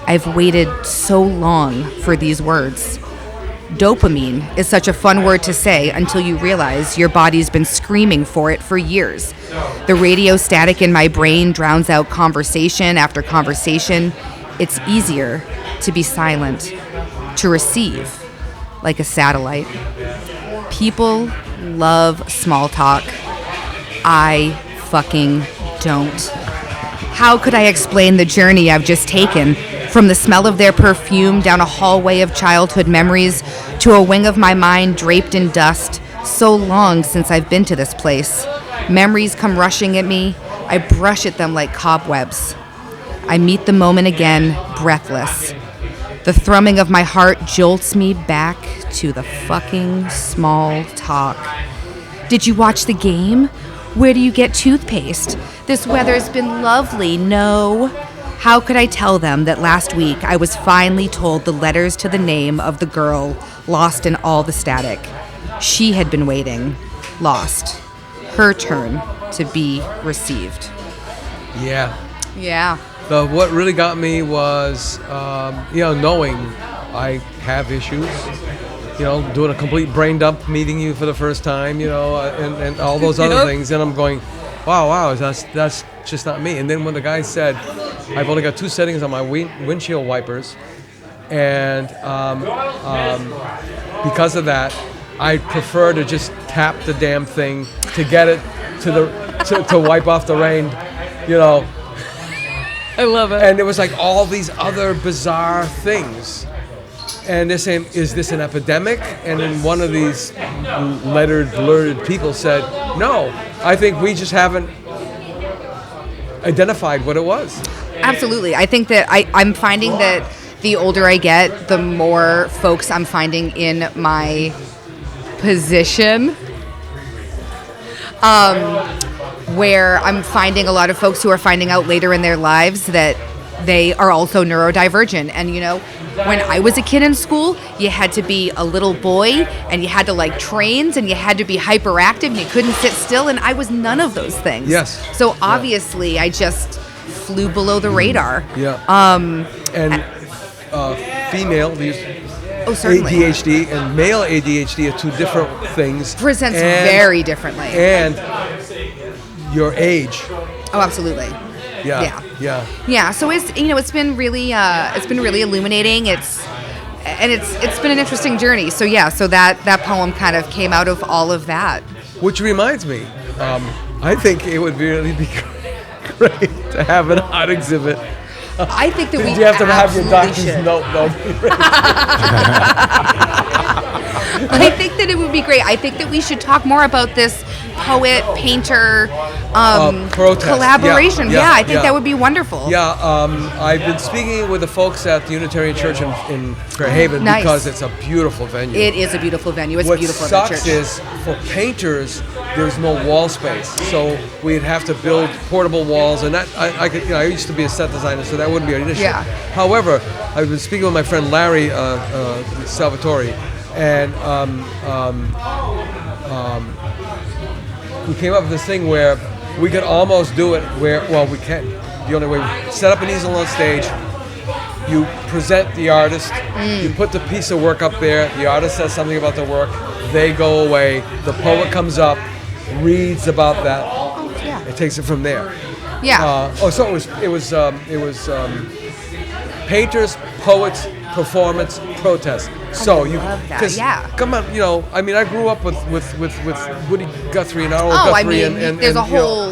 I've waited so long for these words. Dopamine is such a fun word to say until you realize your body's been screaming for it for years. The radio static in my brain drowns out conversation after conversation. It's easier to be silent, to receive, like a satellite. People love small talk. I fucking don't. How could I explain the journey I've just taken? From the smell of their perfume down a hallway of childhood memories to a wing of my mind draped in dust. So long since I've been to this place. Memories come rushing at me. I brush at them like cobwebs. I meet the moment again, breathless. The thrumming of my heart jolts me back to the fucking small talk. Did you watch the game? Where do you get toothpaste? This weather's been lovely. No. How could I tell them that last week I was finally told the letters to the name of the girl lost in all the static? She had been waiting, lost. Her turn to be received. Yeah. Yeah. What really got me was, knowing I have issues, doing a complete brain dump, meeting you for the first time, and all those other things. And I'm going, wow, that's just not me. And then when the guy said, I've only got 2 settings on my windshield wipers, and because of that, I prefer to just tap the damn thing to get it to wipe off the rain, you know. I love it. And there was like all these other bizarre things. And they're saying, is this an epidemic? And then one of these blurred people said, no, I think we just haven't identified what it was. Absolutely. I think that I'm finding that the older I get, the more folks I'm finding in my position, where I'm finding a lot of folks who are finding out later in their lives that they are also neurodivergent. And, you know, when I was a kid in school, you had to be a little boy and you had to like trains and you had to be hyperactive and you couldn't sit still. And I was none of those things. Yes. So obviously I just flew below the radar. Yeah. Female, these certainly. ADHD and male ADHD are two different things. Presents very differently. And your age. Oh, absolutely. Yeah. So it's been really illuminating. It's been an interesting journey. So yeah, so that poem kind of came out of all of that. Which reminds me, I think it would really be great to have an art exhibit. I think that you have to have your doctor's note though. I think that it would be great. I think that we should talk more about this poet, painter, collaboration. I think that would be wonderful. Yeah, I've been speaking with the folks at the Unitarian Church in Fairhaven because it's a beautiful venue. It is a beautiful venue. It's beautiful. What sucks is for painters, there's no wall space, so we'd have to build portable walls, and that I used to be a set designer, so that wouldn't be an issue. Yeah. However, I've been speaking with my friend Larry Salvatore, and we came up with this thing where we could almost do it we can't. The only way, set up an easel on stage, you present the artist, you put the piece of work up there, the artist says something about the work, they go away, the poet comes up, reads about that, it takes it from there. Yeah. So it was painters, poets, performance, protest. So you, because come on, I grew up with Woody Guthrie and Arnold Guthrie, and there's a whole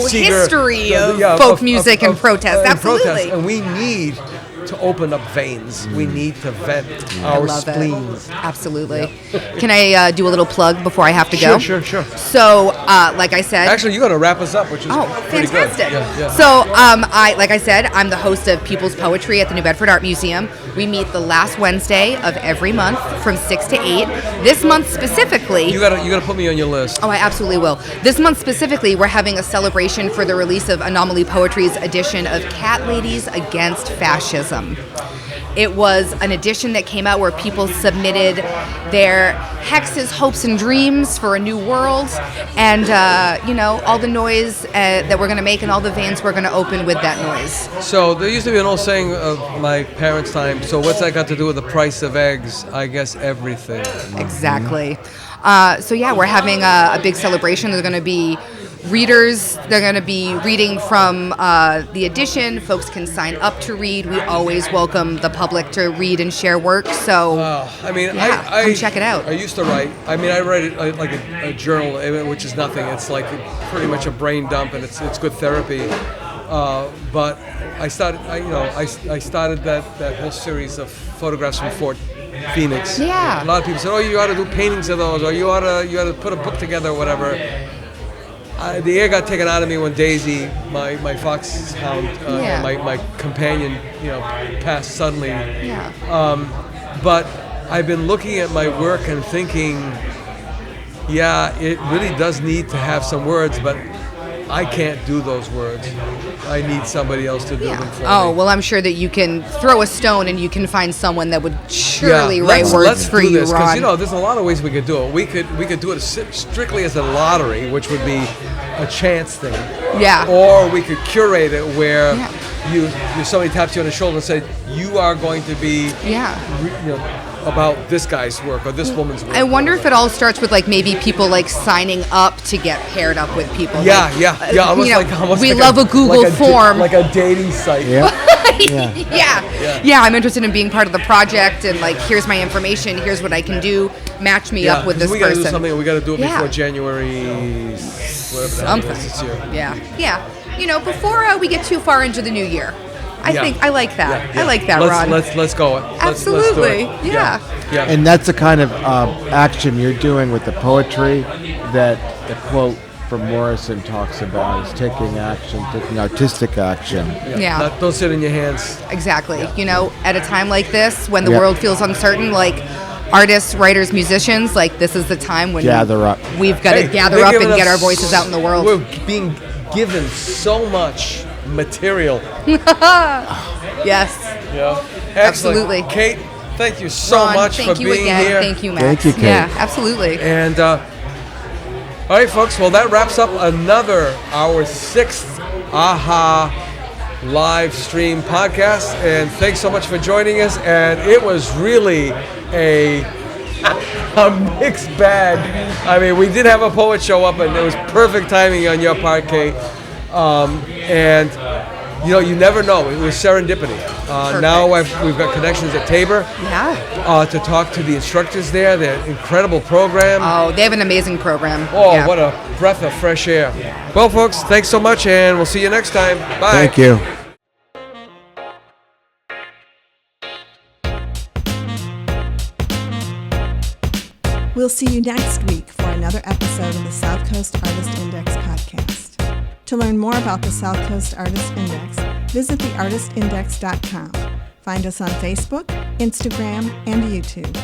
history of folk music and protest. Absolutely. And we need to open up veins. We need to vent our spleens. Absolutely. Can I do a little plug before I have to go? Sure. So, like I said... Actually, you're going to wrap us up, which is pretty fantastic. Good. Yeah. So, like I said, I'm the host of People's Poetry at the New Bedford Art Museum. We meet the last Wednesday of every month from 6 to 8. This month specifically... You gotta put me on your list. Oh, I absolutely will. This month specifically, we're having a celebration for the release of Anomaly Poetry's edition of Cat Ladies Against Fascism. It was an edition that came out where people submitted their hexes, hopes, and dreams for a new world, and all the noise that we're going to make and all the veins we're going to open with that noise. So there used to be an old saying of my parents' time, so what's that got to do with the price of eggs? I guess everything. Exactly. We're having a big celebration. There's going to be readers. They're going to be reading from the edition. Folks can sign up to read. We always welcome the public to read and share work. So, come check it out. I used to write. I write it like a journal, which is nothing. It's like pretty much a brain dump, and it's good therapy. But I started. I started that whole series of photographs from Fort Phoenix. Yeah. A lot of people said, "Oh, you ought to do paintings of those, or you ought to put a book together, or whatever." The air got taken out of me when Daisy, my foxhound, my companion, passed suddenly. Yeah. But I've been looking at my work and thinking, it really does need to have some words, but I can't do those words. I need somebody else to do them for me. Oh, well, I'm sure that you can throw a stone and you can find someone that would surely write words for you, Ron. Because, there's a lot of ways we could do it. We could do it strictly as a lottery, which would be a chance thing. Yeah. Or we could curate it where somebody taps you on the shoulder and says, you are going to be about this guy's work or this woman's work. I wonder if it all starts with maybe people signing up to get paired up with people. Almost we love a Google form, like a dating site. Yeah, I'm interested in being part of the project, and here's my information, here's what I can do. match me up with this we gotta person. do something. We got to do it Yeah. before January, whatever Something. that is this year. Yeah. Before we get too far into the new year. I think I like that. I like that, Ron. Let's go. Absolutely. Let's do it. Yeah. And that's the kind of action you're doing with the poetry that the quote from Morrison talks about is taking action, taking artistic action. Yeah. Don't sit in your hands. Exactly. At a time like this, when the world feels uncertain, like artists, writers, musicians, like this is the time when Gather up. we've got to gather up and get our voices out in the world. We're being given so much material. Yes. Yeah. Absolutely. Kate, thank you so Ron, much thank for you being again. here. Thank you, Max. Thank you, Kate. Yeah, absolutely. And all right, folks. Well, that wraps up our 6th AHA live stream podcast. And thanks so much for joining us. And it was really a mixed bag. I mean, we did have a poet show up, and it was perfect timing on your part, Kate. And you never know. It was serendipity. Now we've got connections at Tabor. Yeah. To talk to the instructors there. Their incredible program. Oh, they have an amazing program. Oh, Yeah. what a breath of fresh air. Well, folks, thanks so much, and we'll see you next time. Bye. Thank you. We'll see you next week for another episode of the South Coast Artist Index podcast. To learn more about the South Coast Artist Index, visit theartistindex.com. Find us on Facebook, Instagram, and YouTube.